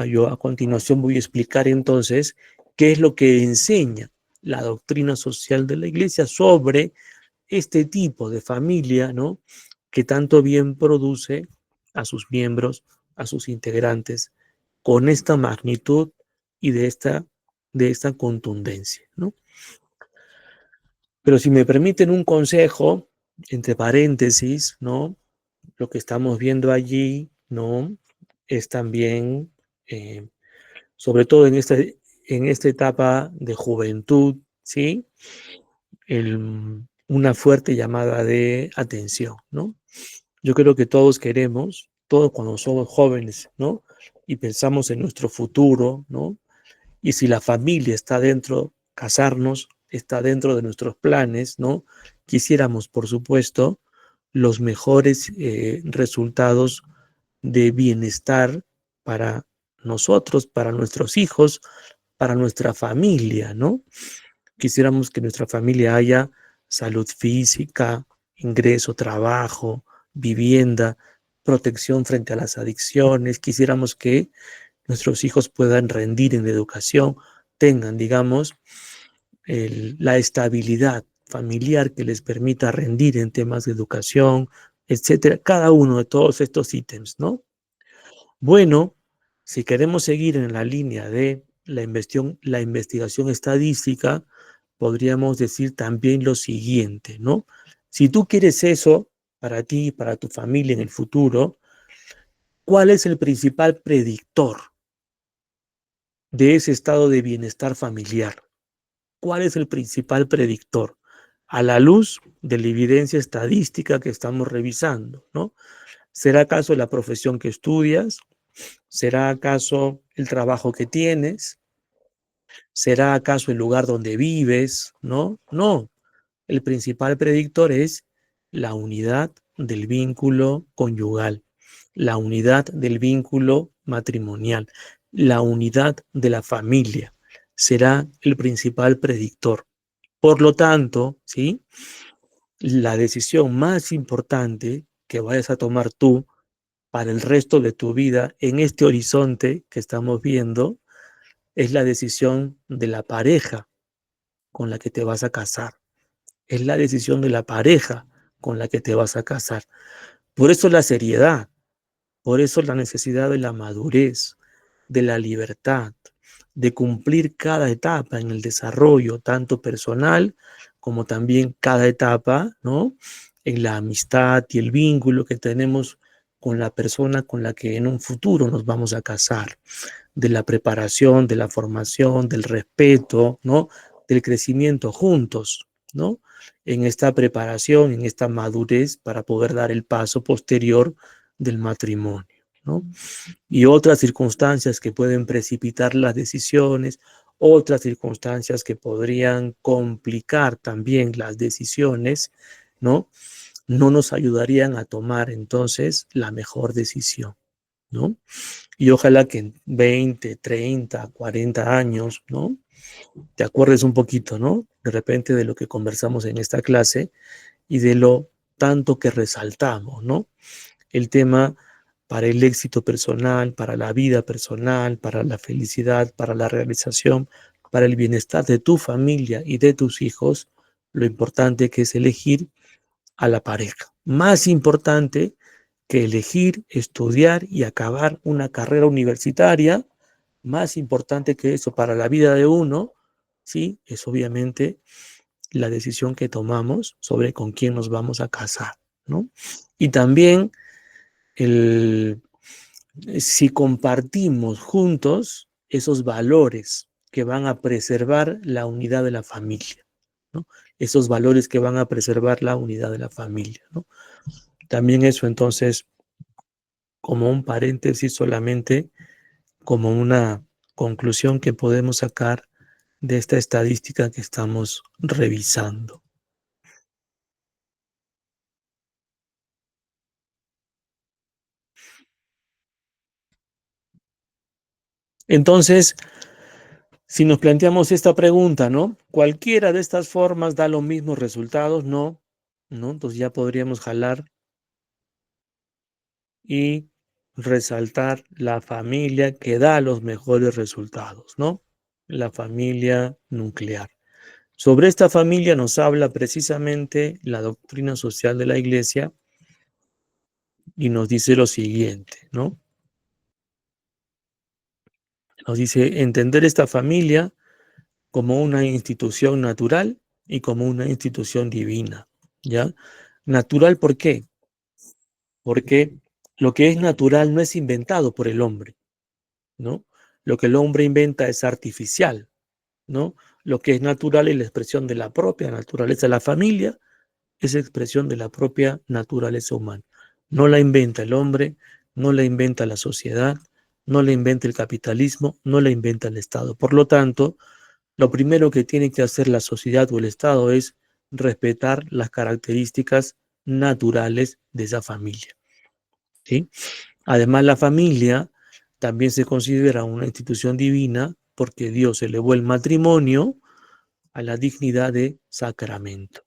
yo a continuación voy a explicar entonces qué es lo que enseña la doctrina social de la Iglesia sobre este tipo de familia, ¿no? Que tanto bien produce a sus miembros, a sus integrantes, con esta magnitud y de esta contundencia, ¿no? Pero si me permiten un consejo, entre paréntesis, ¿no? Lo que estamos viendo allí, ¿no? Es también, sobre todo en esta etapa de juventud, ¿sí? Una fuerte llamada de atención, ¿no? Yo creo que todos queremos, todos cuando somos jóvenes, ¿no? Y pensamos en nuestro futuro, ¿no? Y si la familia está dentro, casarnos está dentro de nuestros planes, ¿no? Quisiéramos, por supuesto, los mejores resultados de bienestar para nosotros, para nuestros hijos, para nuestra familia, ¿no? Quisiéramos que nuestra familia haya salud física, ingreso, trabajo, vivienda, protección frente a las adicciones. Quisiéramos que nuestros hijos puedan rendir en la educación, tengan, digamos, la estabilidad familiar que les permita rendir en temas de educación, etcétera. Cada uno de todos estos ítems, ¿no? Bueno, si queremos seguir en la línea de la investigación estadística, podríamos decir también lo siguiente, ¿no? Si tú quieres eso para ti y para tu familia en el futuro, ¿cuál es el principal predictor de ese estado de bienestar familiar? ¿Cuál es el principal predictor? A la luz de la evidencia estadística que estamos revisando, ¿no? ¿Será acaso la profesión que estudias? ¿Será acaso el trabajo que tienes? ¿Será acaso el lugar donde vives? No, no. El principal predictor es la unidad del vínculo conyugal, la unidad del vínculo matrimonial, la unidad de la familia. Será el principal predictor. Por lo tanto, ¿sí? La decisión más importante que vayas a tomar tú para el resto de tu vida en este horizonte que estamos viendo es la decisión de la pareja con la que te vas a casar. Es la decisión de la pareja con la que te vas a casar. Por eso la seriedad, por eso la necesidad de la madurez, de la libertad, de cumplir cada etapa en el desarrollo, tanto personal como también cada etapa, ¿no? En la amistad y el vínculo que tenemos con la persona con la que en un futuro nos vamos a casar, de la preparación, de la formación, del respeto, ¿no? Del crecimiento juntos, ¿no? En esta preparación, en esta madurez para poder dar el paso posterior del matrimonio. ¿no? Y otras circunstancias que pueden precipitar las decisiones, otras circunstancias que podrían complicar también las decisiones, ¿no? No nos ayudarían a tomar entonces la mejor decisión, ¿no? Y ojalá que en 20, 30, 40 años, ¿no? Te acuerdes un poquito, ¿no? De repente de lo que conversamos en esta clase y de lo tanto que resaltamos, ¿no? El tema para el éxito personal, para la vida personal, para la felicidad, para la realización, para el bienestar de tu familia y de tus hijos, lo importante que es elegir a la pareja. Más importante que elegir, estudiar y acabar una carrera universitaria, más importante que eso para la vida de uno, ¿sí? Es obviamente la decisión que tomamos sobre con quién nos vamos a casar, ¿no? Y también el, si compartimos juntos esos valores que van a preservar la unidad de la familia, ¿no? Esos valores que van a preservar la unidad de la familia, ¿no? También eso entonces, como un paréntesis solamente, como una conclusión que podemos sacar de esta estadística que estamos revisando. Entonces, si nos planteamos esta pregunta, ¿no? ¿Cualquiera de estas formas da los mismos resultados? No, ¿no? Entonces ya podríamos jalar y resaltar la familia que da los mejores resultados, ¿no? La familia nuclear. Sobre esta familia nos habla precisamente la doctrina social de la Iglesia y nos dice lo siguiente, ¿no? Nos dice entender esta familia como una institución natural y como una institución divina, ¿ya? Natural, ¿por qué? Porque lo que es natural no es inventado por el hombre, ¿no? Lo que el hombre inventa es artificial, ¿no? Lo que es natural es la expresión de la propia naturaleza. La familia es expresión de la propia naturaleza humana. No la inventa el hombre, no la inventa la sociedad, no la inventa el capitalismo, no la inventa el Estado. Por lo tanto, lo primero que tiene que hacer la sociedad o el Estado es respetar las características naturales de esa familia, ¿sí? Además, la familia también se considera una institución divina porque Dios elevó el matrimonio a la dignidad de sacramento,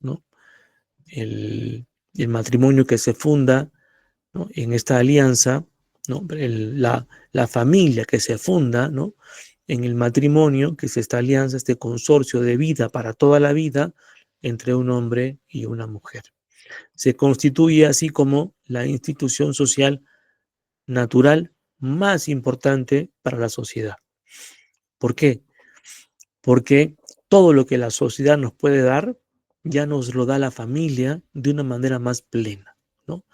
¿no? El matrimonio que se funda, ¿no? En esta alianza, ¿no? La familia que se funda, ¿no? En el matrimonio, que es esta alianza, este consorcio de vida para toda la vida entre un hombre y una mujer. Se constituye así como la institución social natural más importante para la sociedad. ¿Por qué? Porque todo lo que la sociedad nos puede dar, ya nos lo da la familia de una manera más plena, ¿no?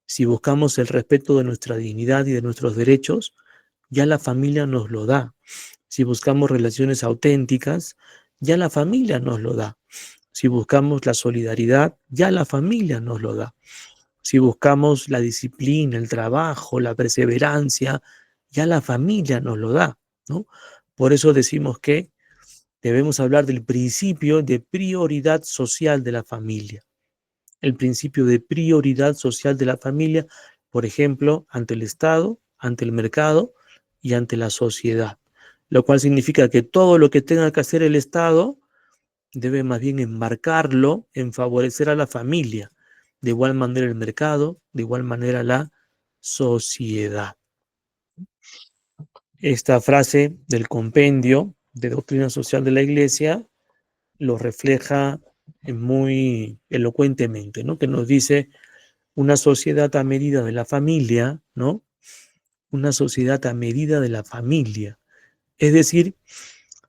Si buscamos el respeto de nuestra dignidad y de nuestros derechos, ya la familia nos lo da. Si buscamos relaciones auténticas, ya la familia nos lo da. Si buscamos la solidaridad, ya la familia nos lo da. Si buscamos la disciplina, el trabajo, la perseverancia, ya la familia nos lo da, ¿no? Por eso decimos que debemos hablar del principio de prioridad social de la familia. El principio de prioridad social de la familia, por ejemplo, ante el Estado, ante el mercado y ante la sociedad. Lo cual significa que todo lo que tenga que hacer el Estado debe más bien enmarcarlo en favorecer a la familia. De igual manera el mercado, de igual manera la sociedad. Esta frase del compendio de doctrina social de la Iglesia lo refleja muy elocuentemente, ¿no? Que nos dice una sociedad a medida de la familia, ¿no? Una sociedad a medida de la familia. Es decir,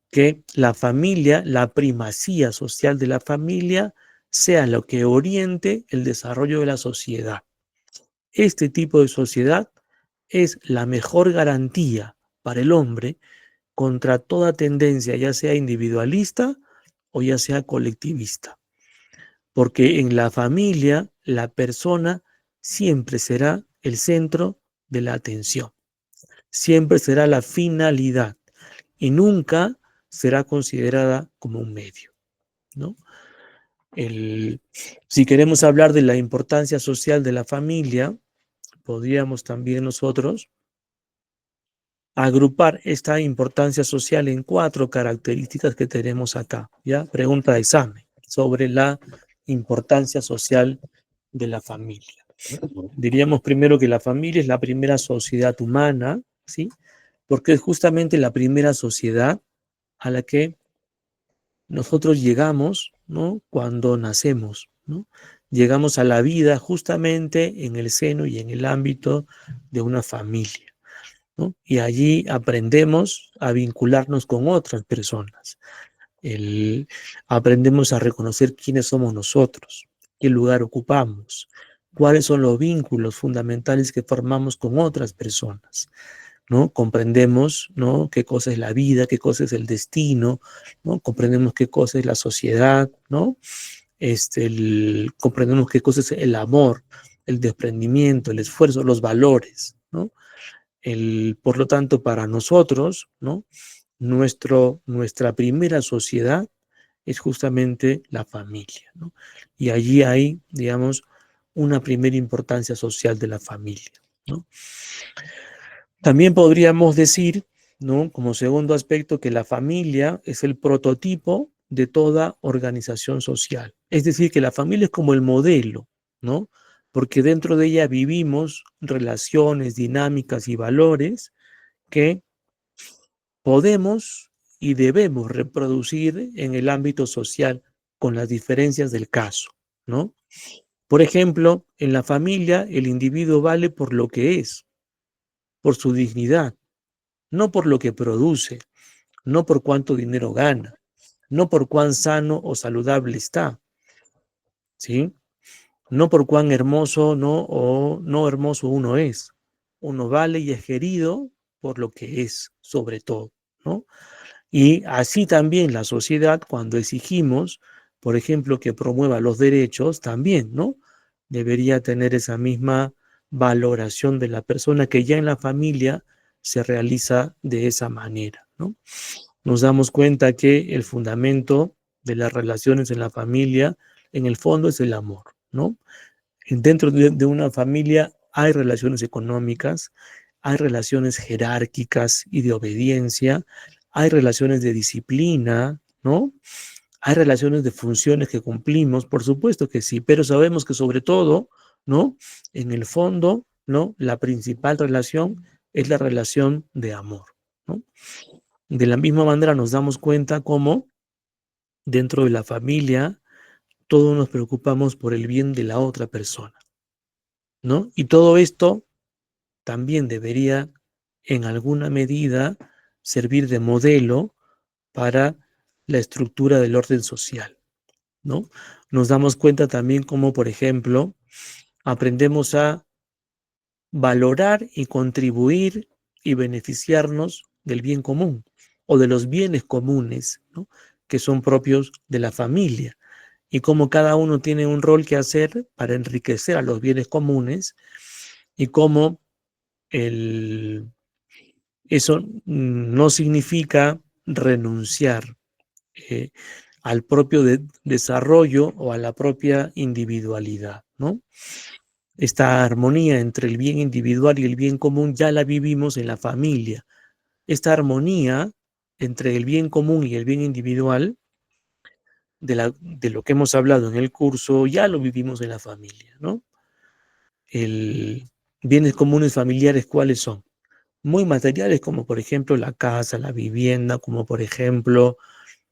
que la familia, la primacía social de la familia, sea lo que oriente el desarrollo de la sociedad. Este tipo de sociedad es la mejor garantía para el hombre contra toda tendencia, ya sea individualista o ya sea colectivista. Porque en la familia la persona siempre será el centro de la atención. Siempre será la finalidad y nunca será considerada como un medio, ¿no? Si queremos hablar de la importancia social de la familia, podríamos también nosotros agrupar esta importancia social en 4 características que tenemos acá, ¿ya? Pregunta de examen sobre la importancia social de la familia. Diríamos primero que la familia es la primera sociedad humana, ¿sí? Porque es justamente la primera sociedad a la que nosotros llegamos, ¿no? Cuando nacemos, ¿no? Llegamos a la vida justamente en el seno y en el ámbito de una familia, ¿no? Y allí aprendemos a vincularnos con otras personas. Aprendemos a reconocer quiénes somos nosotros, qué lugar ocupamos, cuáles son los vínculos fundamentales que formamos con otras personas, ¿no? Comprendemos, ¿no? Qué cosa es la vida, qué cosa es el destino, ¿no? Comprendemos qué cosa es la sociedad, ¿no? Comprendemos qué cosa es el amor, el desprendimiento, el esfuerzo, los valores, ¿no? Por lo tanto, para nosotros, ¿no? Nuestra primera sociedad es justamente la familia, ¿no? Y allí hay, digamos, una primera importancia social de la familia, ¿no? También podríamos decir, ¿no? Como segundo aspecto, que la familia es el prototipo de toda organización social. Es decir, que la familia es como el modelo, ¿no? Porque dentro de ella vivimos relaciones, dinámicas y valores que podemos y debemos reproducir en el ámbito social con las diferencias del caso, ¿no? Por ejemplo, en la familia el individuo vale por lo que es, por su dignidad, no por lo que produce, no por cuánto dinero gana, no por cuán sano o saludable está, ¿sí? No por cuán hermoso no, o no hermoso uno es. Uno vale y es querido por lo que es, sobre todo, ¿no? Y así también la sociedad, cuando exigimos, por ejemplo, que promueva los derechos, también, ¿no? Debería tener esa misma valoración de la persona que ya en la familia se realiza de esa manera, ¿no? Nos damos cuenta que el fundamento de las relaciones en la familia, en el fondo, es el amor, ¿no? Dentro de una familia hay relaciones económicas, hay relaciones jerárquicas y de obediencia, hay relaciones de disciplina, ¿no? Hay relaciones de funciones que cumplimos, por supuesto que sí, pero sabemos que sobre todo, ¿no? En el fondo, ¿no? La principal relación es la relación de amor, ¿no? De la misma manera nos damos cuenta cómo dentro de la familia todos nos preocupamos por el bien de la otra persona, ¿no? Y todo esto también debería, en alguna medida, servir de modelo para la estructura del orden social, ¿no? Nos damos cuenta también cómo, por ejemplo, aprendemos a valorar y contribuir y beneficiarnos del bien común o de los bienes comunes, ¿no? Que son propios de la familia y cómo cada uno tiene un rol que hacer para enriquecer a los bienes comunes y cómo eso no significa renunciar eh, al propio desarrollo o a la propia individualidad, ¿no? Esta armonía entre el bien individual y el bien común ya la vivimos en la familia. Esta armonía entre el bien común y el bien individual, de lo que hemos hablado en el curso, ya lo vivimos en la familia, ¿no? Bienes comunes familiares, ¿cuáles son? Muy materiales, como por ejemplo la casa, la vivienda, como por ejemplo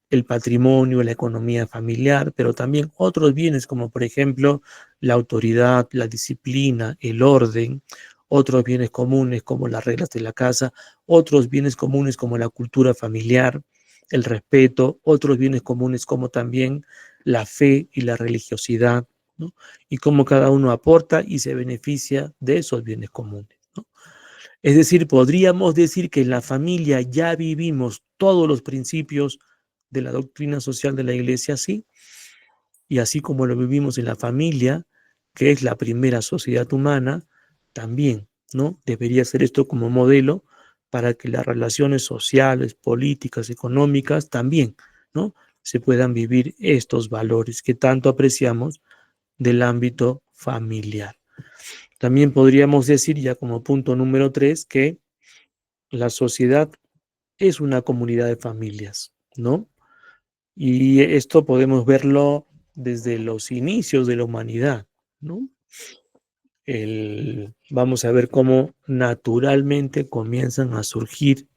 el patrimonio, la economía familiar, pero también otros bienes como por ejemplo la autoridad, la disciplina, el orden, otros bienes comunes como las reglas de la casa, otros bienes comunes como la cultura familiar, el respeto, otros bienes comunes como también la fe y la religiosidad, ¿no? Y cómo cada uno aporta y se beneficia de esos bienes comunes, ¿no? Es decir, podríamos decir que en la familia ya vivimos todos los principios de la doctrina social de la Iglesia, sí, y así como lo vivimos en la familia, que es la primera sociedad humana, también ¿no? Debería ser esto como modelo para que las relaciones sociales, políticas, económicas también, ¿no? Se puedan vivir estos valores que tanto apreciamos del ámbito familiar. También podríamos decir, ya como punto número 3, que la sociedad es una comunidad de familias, ¿no? Y esto podemos verlo desde los inicios de la humanidad, ¿no? Vamos a ver cómo naturalmente comienzan a surgir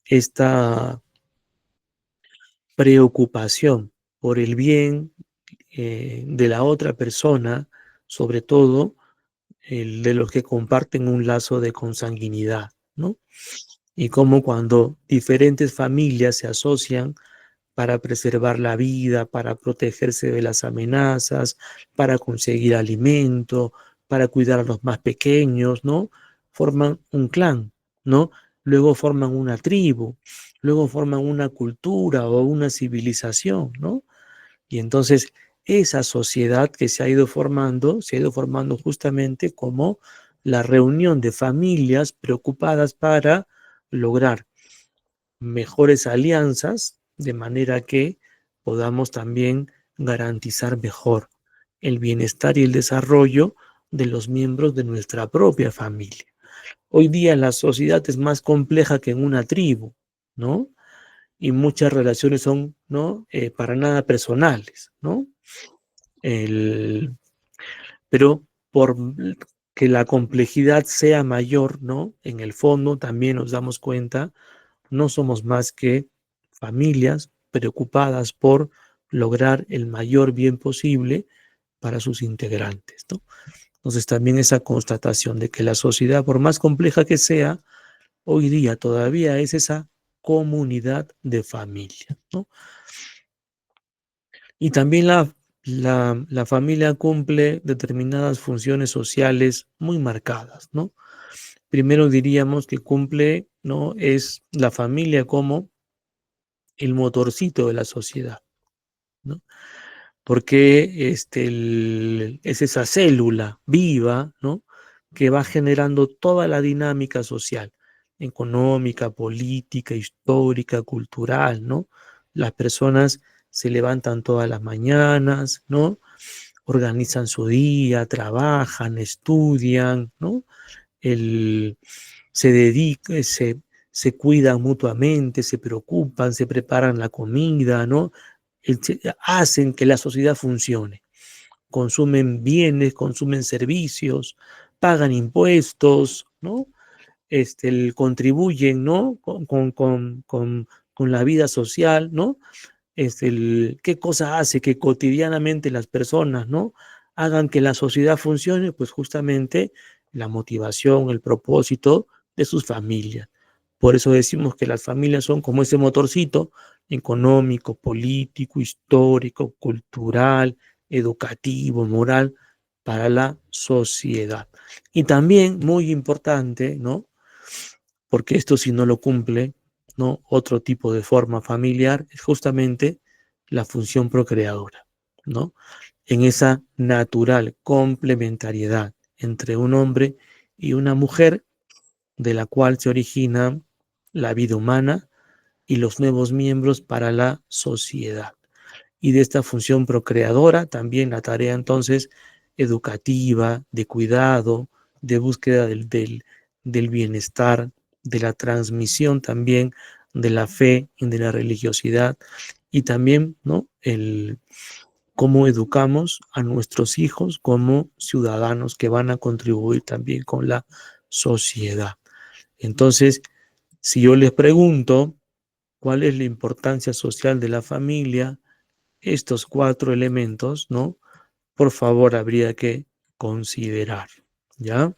esta preocupación por el bien de la otra persona, sobre todo el de los que comparten un lazo de consanguinidad, ¿no? Y cómo cuando diferentes familias se asocian para preservar la vida, para protegerse de las amenazas, para conseguir alimento, para cuidar a los más pequeños, ¿no? Forman un clan, ¿no? Luego forman una tribu, luego forman una cultura o una civilización, ¿no? Y entonces esa sociedad que se ha ido formando justamente como la reunión de familias preocupadas para lograr mejores alianzas, de manera que podamos también garantizar mejor el bienestar y el desarrollo de los miembros de nuestra propia familia. Hoy día la sociedad es más compleja que en una tribu, ¿no? Y muchas relaciones son, ¿no? Para nada personales, ¿no? El, pero por que la complejidad sea mayor, ¿no? En el fondo también nos damos cuenta no somos más que familias preocupadas por lograr el mayor bien posible para sus integrantes, ¿no? Entonces también esa constatación de que la sociedad, por más compleja que sea, hoy día todavía es esa comunidad de familia, ¿no? Y también la familia cumple determinadas funciones sociales muy marcadas, ¿no? Primero diríamos que cumple, ¿no? Es la familia como el motorcito de la sociedad, ¿no? Porque es esa célula viva, ¿no? Que va generando toda la dinámica social, económica, política, histórica, cultural, ¿no? Las personas se levantan todas las mañanas, ¿no? Organizan su día, trabajan, estudian, ¿no? El, se dedican, se cuidan mutuamente, se preocupan, se preparan la comida, ¿no? Hacen que la sociedad funcione. Consumen bienes, consumen servicios, pagan impuestos, ¿no? Contribuyen, ¿no? Con la vida social, ¿no? ¿Qué cosa hace que cotidianamente las personas, ¿no? Hagan que la sociedad funcione? Pues justamente la motivación, el propósito de sus familias. Por eso decimos que las familias son como ese motorcito económico, político, histórico, cultural, educativo, moral para la sociedad. Y también muy importante, ¿no? Porque esto si no lo cumple, ¿no? Otro tipo de forma familiar es justamente la función procreadora, ¿no? En esa natural complementariedad entre un hombre y una mujer, de la cual se origina la vida humana y los nuevos miembros para la sociedad. Y de esta función procreadora también la tarea entonces educativa, de cuidado, de búsqueda del bienestar, de la transmisión también de la fe y de la religiosidad, y también, ¿no? Cómo educamos a nuestros hijos como ciudadanos que van a contribuir también con la sociedad. Entonces, si yo les pregunto cuál es la importancia social de la familia, estos 4 elementos, ¿no? Por favor, habría que considerar, ¿ya?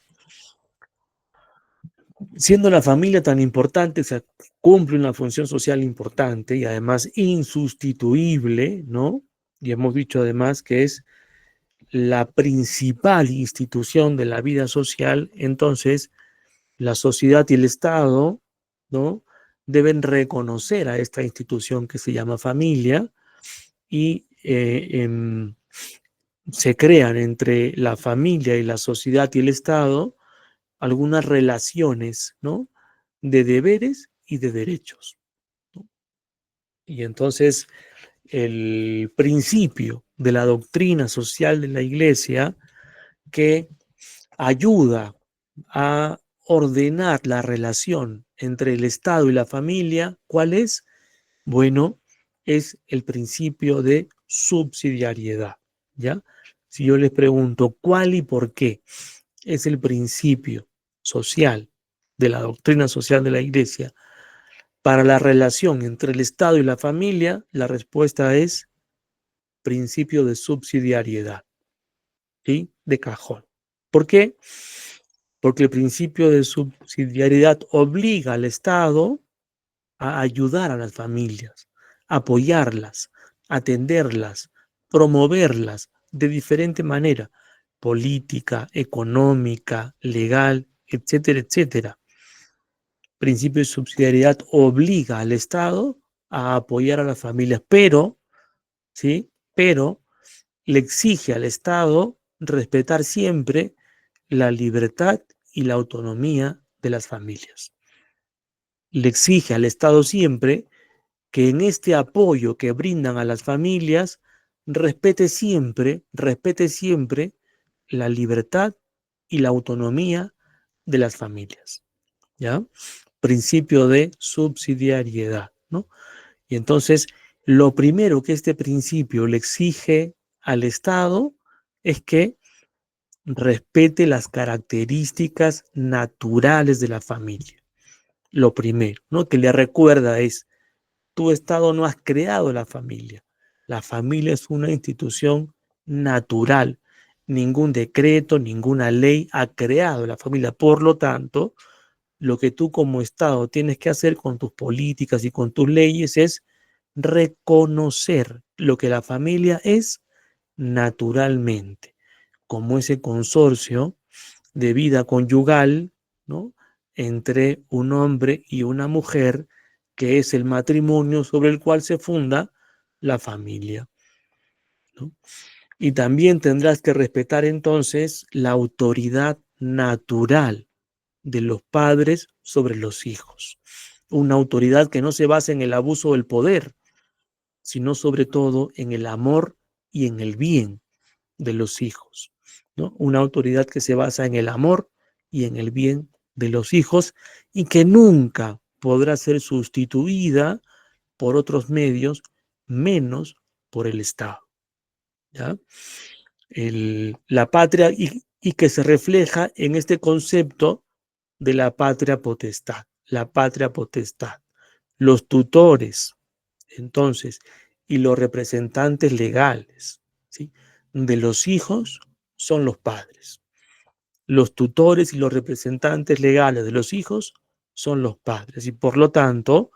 Siendo la familia tan importante, o sea, cumple una función social importante y además insustituible, ¿no? Y hemos dicho además que es la principal institución de la vida social, entonces la sociedad y el Estado, ¿no? Deben reconocer a esta institución que se llama familia y se crean entre la familia y la sociedad y el Estado algunas relaciones, ¿no?, de deberes y de derechos, ¿no? Y entonces el principio de la doctrina social de la Iglesia que ayuda a ordenar la relación entre el Estado y la familia, ¿cuál es? Bueno, es el principio de subsidiariedad, ¿ya? Si yo les pregunto cuál y por qué es el principio social de la doctrina social de la Iglesia para la relación entre el Estado y la familia, la respuesta es principio de subsidiariedad, ¿sí? De cajón. ¿Por qué? Porque el principio de subsidiariedad obliga al Estado a ayudar a las familias, apoyarlas, atenderlas, promoverlas de diferente manera, política, económica, legal, etcétera, etcétera. Principio de subsidiariedad obliga al Estado a apoyar a las familias, pero, ¿sí? Pero le exige al Estado respetar siempre la libertad y la autonomía de las familias. Le exige al Estado siempre que en este apoyo que brindan a las familias respete siempre la libertad y la autonomía de las familias, ¿ya? Principio de subsidiariedad, ¿no? Y entonces, lo primero que este principio le exige al Estado es que respete las características naturales de la familia. Lo primero, ¿no?, que le recuerda es: tu Estado no has creado la familia. La familia es una institución natural. Ningún decreto, ninguna ley ha creado la familia. Por lo tanto, lo que tú como Estado tienes que hacer con tus políticas y con tus leyes es reconocer lo que la familia es naturalmente, como ese consorcio de vida conyugal, ¿no?, entre un hombre y una mujer, que es el matrimonio sobre el cual se funda la familia, ¿no? Y también tendrás que respetar entonces la autoridad natural de los padres sobre los hijos. Una autoridad que no se basa en el abuso del poder, sino sobre todo en el amor y en el bien de los hijos, ¿no? Una autoridad que se basa en el amor y en el bien de los hijos y que nunca podrá ser sustituida por otros medios, menos por el Estado, ¿ya? La patria y que se refleja en este concepto de la patria potestad. La patria potestad. Los tutores, entonces, y los representantes legales, ¿sí?, de los hijos son los padres. Los tutores y los representantes legales de los hijos son los padres. Y por lo tanto,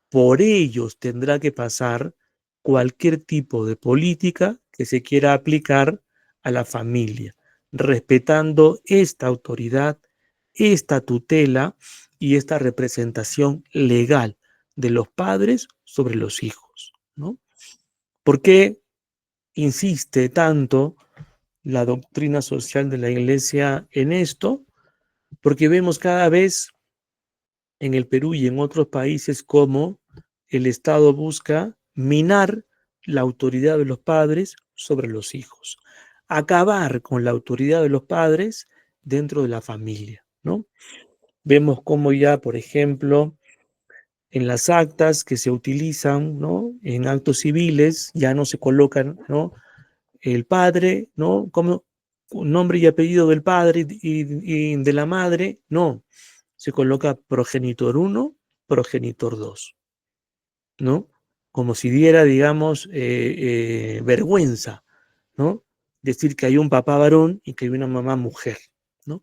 por ellos tendrá que pasar cualquier tipo de política que se quiera aplicar a la familia, respetando esta autoridad, esta tutela y esta representación legal de los padres sobre los hijos, ¿no? ¿Por qué insiste tanto la doctrina social de la Iglesia en esto? Porque vemos cada vez en el Perú y en otros países cómo el Estado busca minar la autoridad de los padres sobre los hijos, acabar con la autoridad de los padres dentro de la familia, ¿no? Vemos cómo ya, por ejemplo, en las actas que se utilizan, ¿no?, en actos civiles, ya no se colocan, ¿no?, el padre, ¿no?, como nombre y apellido del padre y de la madre, no, se coloca progenitor 1, progenitor 2, ¿no? Como si diera, digamos, vergüenza, ¿no?, decir que hay un papá varón y que hay una mamá mujer, ¿no?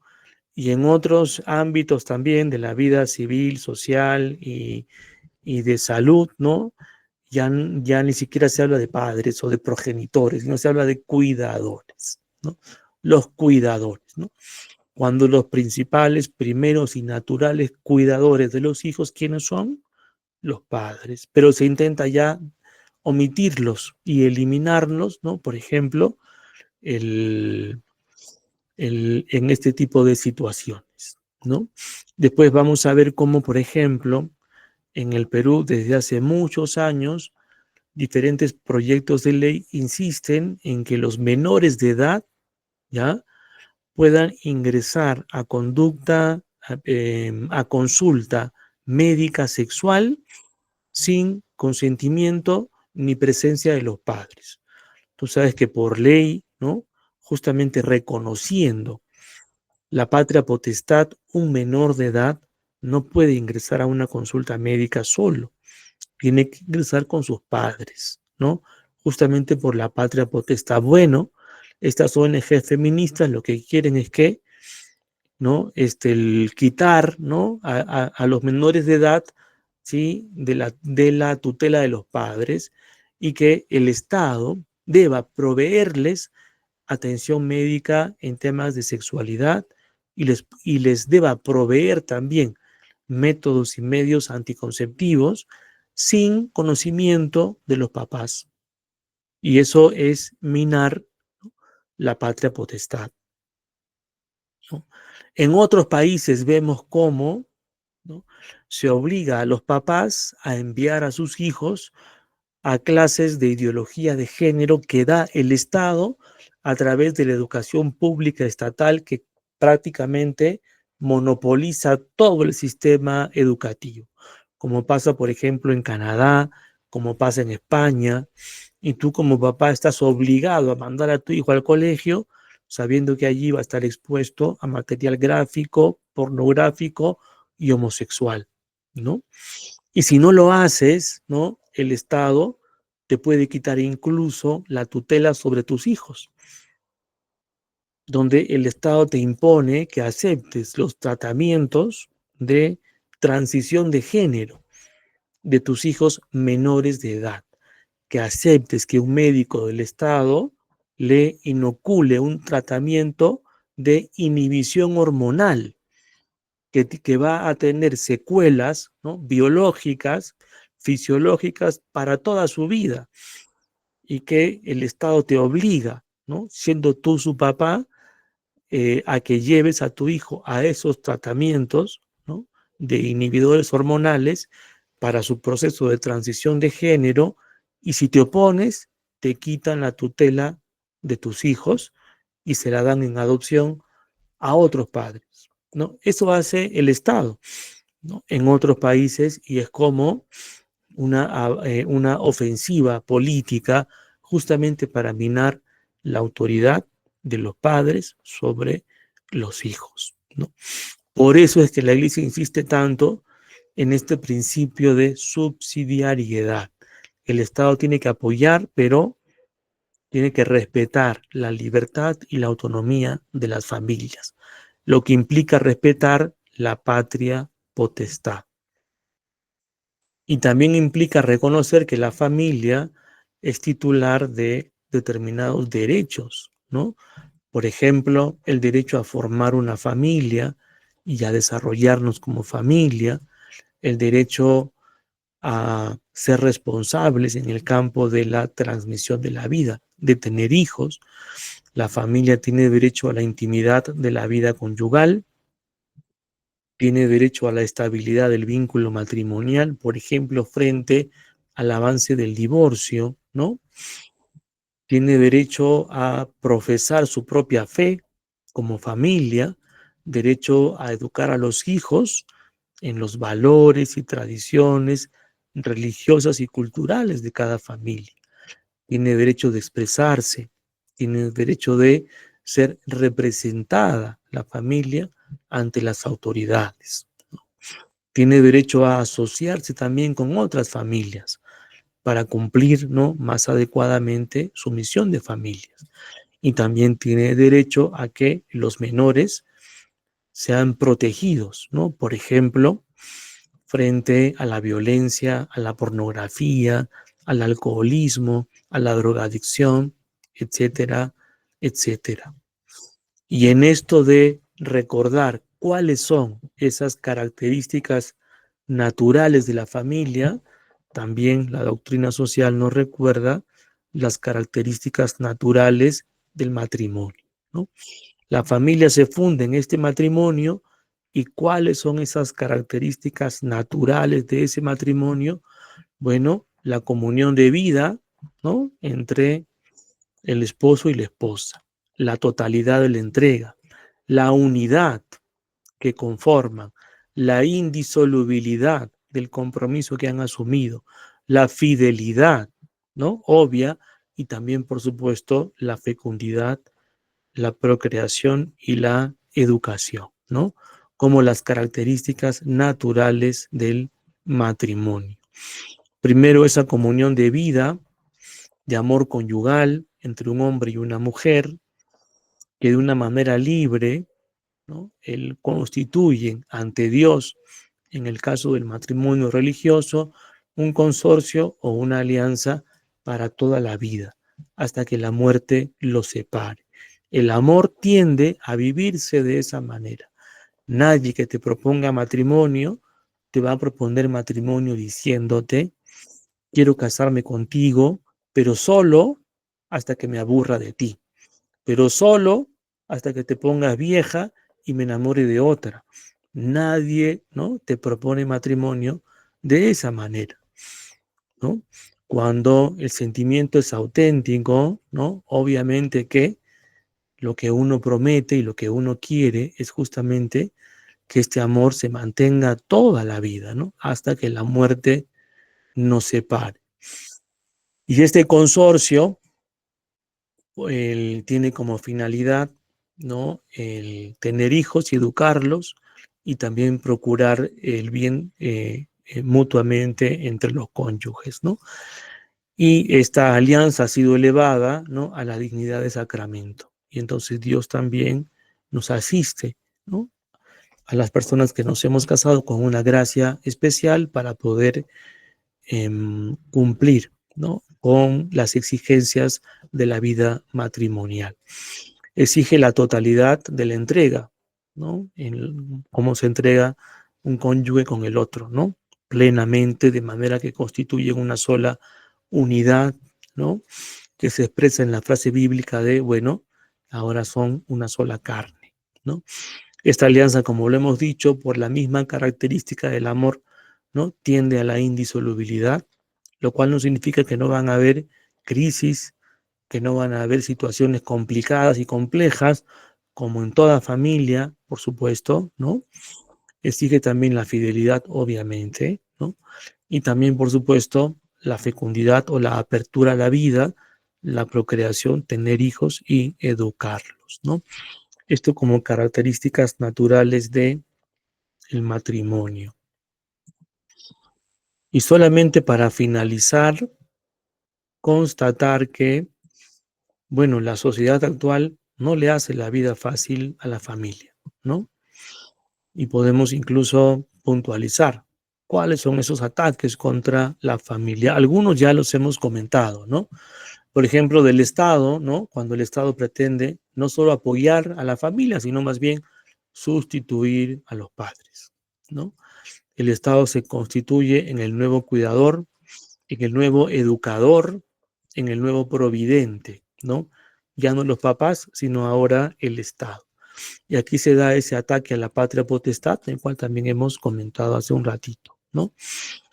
Y en otros ámbitos también de la vida civil, social y de salud, ¿no?, ya ni siquiera se habla de padres o de progenitores, sino se habla de cuidadores, ¿no? Los cuidadores, ¿no? Cuando los principales, primeros y naturales cuidadores de los hijos, ¿quiénes son? Los padres. Pero se intenta ya omitirlos y eliminarlos, ¿no? Por ejemplo, en este tipo de situaciones. ¿no? Después vamos a ver cómo, por ejemplo, en el Perú, desde hace muchos años, diferentes proyectos de ley insisten en que los menores de edad, ¿ya?, puedan ingresar a a consulta médica sexual sin consentimiento ni presencia de los padres. Tú sabes que por ley, ¿no?, justamente reconociendo la patria potestad, un menor de edad no puede ingresar a una consulta médica solo, tiene que ingresar con sus padres, ¿no? Justamente por la patria potestad. Bueno, estas ONG feministas lo que quieren es que, ¿no?, el quitar, ¿no?, a los menores de edad, ¿sí?, de la tutela de los padres, y que el Estado deba proveerles atención médica en temas de sexualidad y les deba proveer también métodos y medios anticonceptivos sin conocimiento de los papás. Y eso es minar, ¿no?, la patria potestad, ¿no? En otros países vemos cómo, ¿no?, se obliga a los papás a enviar a sus hijos a clases de ideología de género que da el Estado a través de la educación pública estatal, que prácticamente monopoliza todo el sistema educativo, como pasa, por ejemplo, en Canadá, como pasa en España, y tú como papá estás obligado a mandar a tu hijo al colegio sabiendo que allí va a estar expuesto a material gráfico, pornográfico y homosexual, ¿no? Y si no lo haces, ¿no?, el Estado te puede quitar incluso la tutela sobre tus hijos, donde el Estado te impone que aceptes los tratamientos de transición de género de tus hijos menores de edad, que aceptes que un médico del Estado le inocule un tratamiento de inhibición hormonal que va a tener secuelas, ¿no?, biológicas, fisiológicas para toda su vida, y que el Estado te obliga, ¿no?, siendo tú su papá, a que lleves a tu hijo a esos tratamientos, ¿no?, de inhibidores hormonales para su proceso de transición de género, y si te opones, te quitan la tutela de tus hijos y se la dan en adopción a otros padres, ¿no? Eso hace el Estado, ¿no?, en otros países, y es como una ofensiva política justamente para minar la autoridad de los padres sobre los hijos, ¿no? Por eso es que la Iglesia insiste tanto en este principio de subsidiariedad. El Estado tiene que apoyar, pero tiene que respetar la libertad y la autonomía de las familias, lo que implica respetar la patria potestad. Y también implica reconocer que la familia es titular de determinados derechos, ¿no? Por ejemplo, el derecho a formar una familia y a desarrollarnos como familia, el derecho a ser responsables en el campo de la transmisión de la vida, de tener hijos. La familia tiene derecho a la intimidad de la vida conyugal, tiene derecho a la estabilidad del vínculo matrimonial, por ejemplo, frente al avance del divorcio, ¿no? Tiene derecho a profesar su propia fe como familia, derecho a educar a los hijos en los valores y tradiciones religiosas y culturales de cada familia. Tiene derecho de expresarse, tiene derecho de ser representada la familia ante las autoridades. Tiene derecho a asociarse también con otras familias para cumplir, ¿no?, más adecuadamente su misión de familias. Y también tiene derecho a que los menores sean protegidos, ¿no? Por ejemplo, frente a la violencia, a la pornografía, al alcoholismo, a la drogadicción, etcétera, etcétera. Y en esto de recordar cuáles son esas características naturales de la familia, también la doctrina social nos recuerda las características naturales del matrimonio, ¿no? La familia se funda en este matrimonio ¿Y cuáles son esas características naturales de ese matrimonio? Bueno, la comunión de vida, ¿no?, entre el esposo y la esposa, la totalidad de la entrega, la unidad que conforman, la indisolubilidad del compromiso que han asumido, la fidelidad, ¿no?, obvia, y también, por supuesto, la fecundidad, la procreación y la educación, ¿no?, como las características naturales del matrimonio. Primero, esa comunión de vida, de amor conyugal entre un hombre y una mujer, que de una manera libre, ¿no?, constituyen ante Dios, en el caso del matrimonio religioso, un consorcio o una alianza para toda la vida, hasta que la muerte los separe. El amor tiende a vivirse de esa manera. Nadie que te proponga matrimonio te va a proponer matrimonio diciéndote: quiero casarme contigo, pero solo hasta que me aburra de ti, pero solo hasta que te pongas vieja y me enamore de otra. Nadie, ¿no?, te propone matrimonio de esa manera, ¿no? Cuando el sentimiento es auténtico, ¿no?, obviamente que lo que uno promete y lo que uno quiere es justamente que este amor se mantenga toda la vida, ¿no?, hasta que la muerte nos separe. Y este consorcio tiene como finalidad, ¿no?, el tener hijos y educarlos, y también procurar el bien mutuamente entre los cónyuges, ¿no? Y esta alianza ha sido elevada, ¿no?, a la dignidad de sacramento. Y entonces Dios también nos asiste, ¿no?, a las personas que nos hemos casado con una gracia especial para poder cumplir, ¿no?, con las exigencias de la vida matrimonial. Exige la totalidad de la entrega, ¿no?, cómo se entrega un cónyuge con el otro, ¿no?, plenamente, de manera que constituyen una sola unidad, ¿no?, que se expresa en la frase bíblica de, bueno, ahora son una sola carne, ¿no? Esta alianza, como lo hemos dicho, por la misma característica del amor, ¿no?, tiende a la indisolubilidad, lo cual no significa que no van a haber crisis, que no van a haber situaciones complicadas y complejas, como en toda familia, por supuesto, ¿no? Exige también la fidelidad, obviamente, ¿no? Y también, por supuesto, la fecundidad o la apertura a la vida, la procreación, tener hijos y educarlos, ¿no? Esto como características naturales de el matrimonio. Y solamente para finalizar, constatar que, bueno, la sociedad actual no le hace la vida fácil a la familia, ¿no? Y podemos incluso puntualizar cuáles son esos ataques contra la familia. Algunos ya los hemos comentado, ¿no? Por ejemplo, del Estado, ¿no? Cuando el Estado pretende no solo apoyar a la familia, sino más bien sustituir a los padres, ¿no? El Estado se constituye en el nuevo cuidador, en el nuevo educador, en el nuevo providente, ¿no? Ya no los papás, sino ahora el Estado. Y aquí se da ese ataque a la patria potestad, el cual también hemos comentado hace un ratito, ¿no?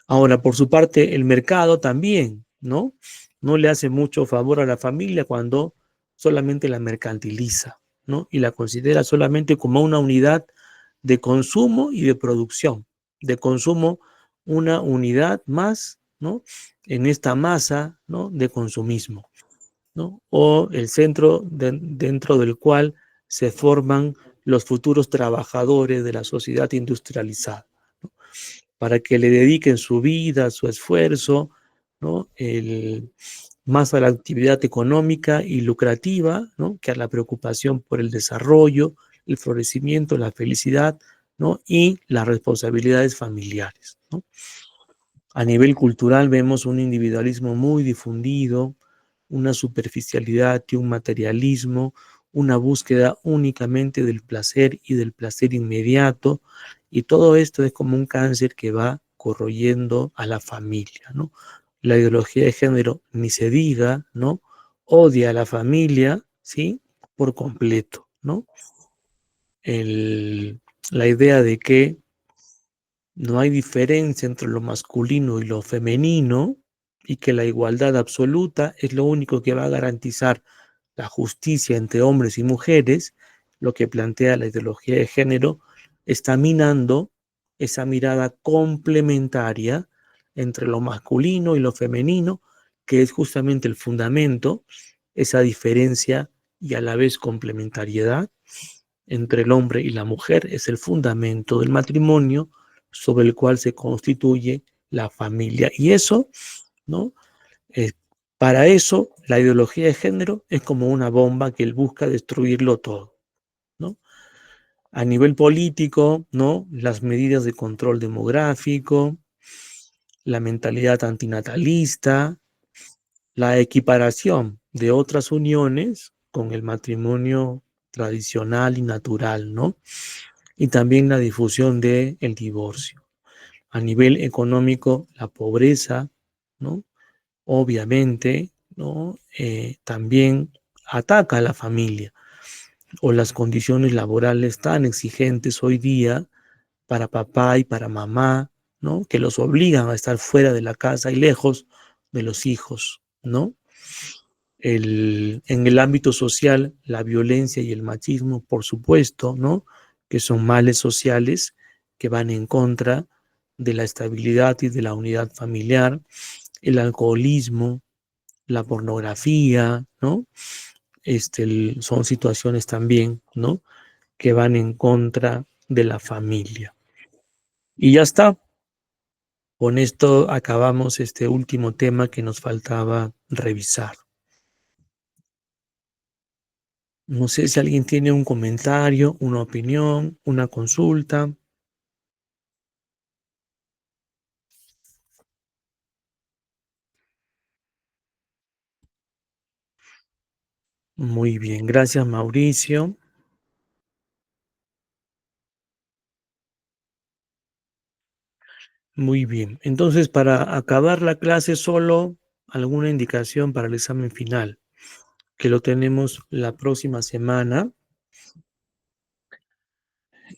Ahora, por su parte, el mercado también, ¿no? No le hace mucho favor a la familia cuando solamente la mercantiliza, ¿no? Y la considera solamente como una unidad de consumo y de producción. De consumo, una unidad más, ¿no?, en esta masa, ¿no?, de consumismo, ¿no? O el centro dentro del cual se forman los futuros trabajadores de la sociedad industrializada, ¿no?, para que le dediquen su vida, su esfuerzo, ¿no?, más a la actividad económica y lucrativa, ¿no?, que a la preocupación por el desarrollo, el florecimiento, la felicidad, ¿no?, y las responsabilidades familiares, ¿no? A nivel cultural vemos un individualismo muy difundido, una superficialidad y un materialismo, una búsqueda únicamente del placer y del placer inmediato, y todo esto es como un cáncer que va corroyendo a la familia, ¿no? La ideología de género, ni se diga, ¿no?, odia a la familia, ¿sí?, por completo, ¿no? El la idea de que no hay diferencia entre lo masculino y lo femenino y que la igualdad absoluta es lo único que va a garantizar la justicia entre hombres y mujeres, lo que plantea la ideología de género, está minando esa mirada complementaria entre lo masculino y lo femenino, que es justamente el fundamento, esa diferencia y a la vez complementariedad entre el hombre y la mujer es el fundamento del matrimonio sobre el cual se constituye la familia. Y eso, ¿no? Para eso, la ideología de género es como una bomba que él busca destruirlo todo, ¿no? A nivel político, ¿no? Las medidas de control demográfico, la mentalidad antinatalista, la equiparación de otras uniones con el matrimonio tradicional y natural, ¿no? Y también la difusión del divorcio. A nivel económico, la pobreza, ¿no? Obviamente, ¿no? También ataca a la familia o las condiciones laborales tan exigentes hoy día para papá y para mamá, ¿no? Que los obligan a estar fuera de la casa y lejos de los hijos, ¿no? En el ámbito social, la violencia y el machismo, por supuesto, ¿no? Que son males sociales que van en contra de la estabilidad y de la unidad familiar, el alcoholismo, la pornografía, ¿no? Son situaciones también, ¿no? Que van en contra de la familia. Y ya está. Con esto acabamos este último tema que nos faltaba revisar. No sé si alguien tiene un comentario, una opinión, una consulta. Muy bien, gracias Mauricio. Muy bien, entonces para acabar la clase solo alguna indicación para el examen final, que lo tenemos la próxima semana.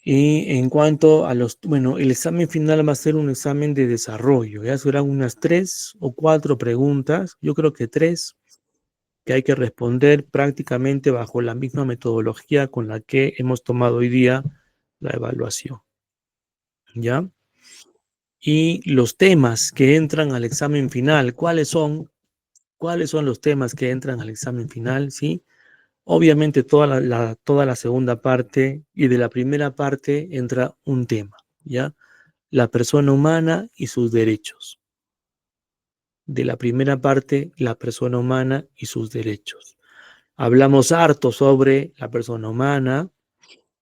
Y en cuanto a bueno, el examen final va a ser un examen de desarrollo, ya serán unas 3 o 4 preguntas, yo creo que 3, que hay que responder prácticamente bajo la misma metodología con la que hemos tomado hoy día la evaluación, ¿ya? Y los temas que entran al examen final, ¿cuáles son? ¿Cuáles son los temas que entran al examen final? ¿Sí? Obviamente toda la segunda parte y de la primera parte entra un tema, ¿ya? La persona humana y sus derechos. De la primera parte, la persona humana y sus derechos. Hablamos harto sobre la persona humana,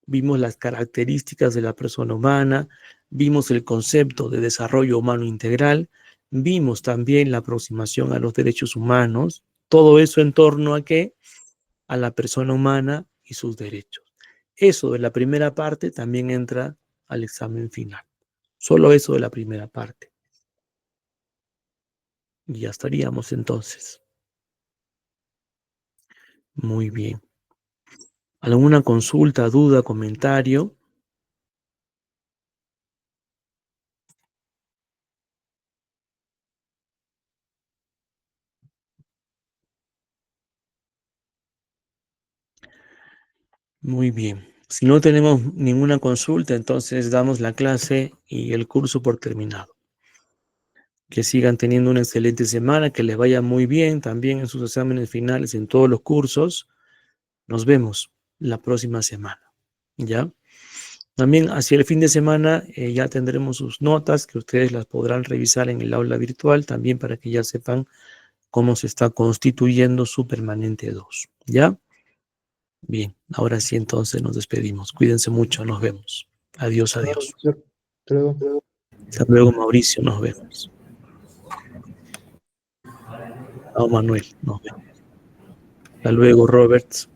vimos las características de la persona humana, vimos el concepto de desarrollo humano integral, vimos también la aproximación a los derechos humanos, todo eso en torno a qué? A la persona humana y sus derechos. Eso de la primera parte también entra al examen final. Solo eso de la primera parte. Y ya estaríamos entonces. Muy bien. ¿Alguna consulta, duda, comentario? Muy bien. Si no tenemos ninguna consulta, entonces damos la clase y el curso por terminado. Que sigan teniendo una excelente semana, que les vaya muy bien también en sus exámenes finales en todos los cursos. Nos vemos la próxima semana. ¿Ya? También hacia el fin de semana ya tendremos sus notas que ustedes las podrán revisar en el aula virtual también para que ya sepan cómo se está constituyendo su permanente 2. ¿Ya? Bien, ahora sí entonces nos despedimos. Cuídense mucho, nos vemos. Adiós, Chao, adiós. profesor. Hasta luego. Hasta luego, Mauricio, nos vemos. Chao, Manuel, nos vemos. Hasta luego, Roberts.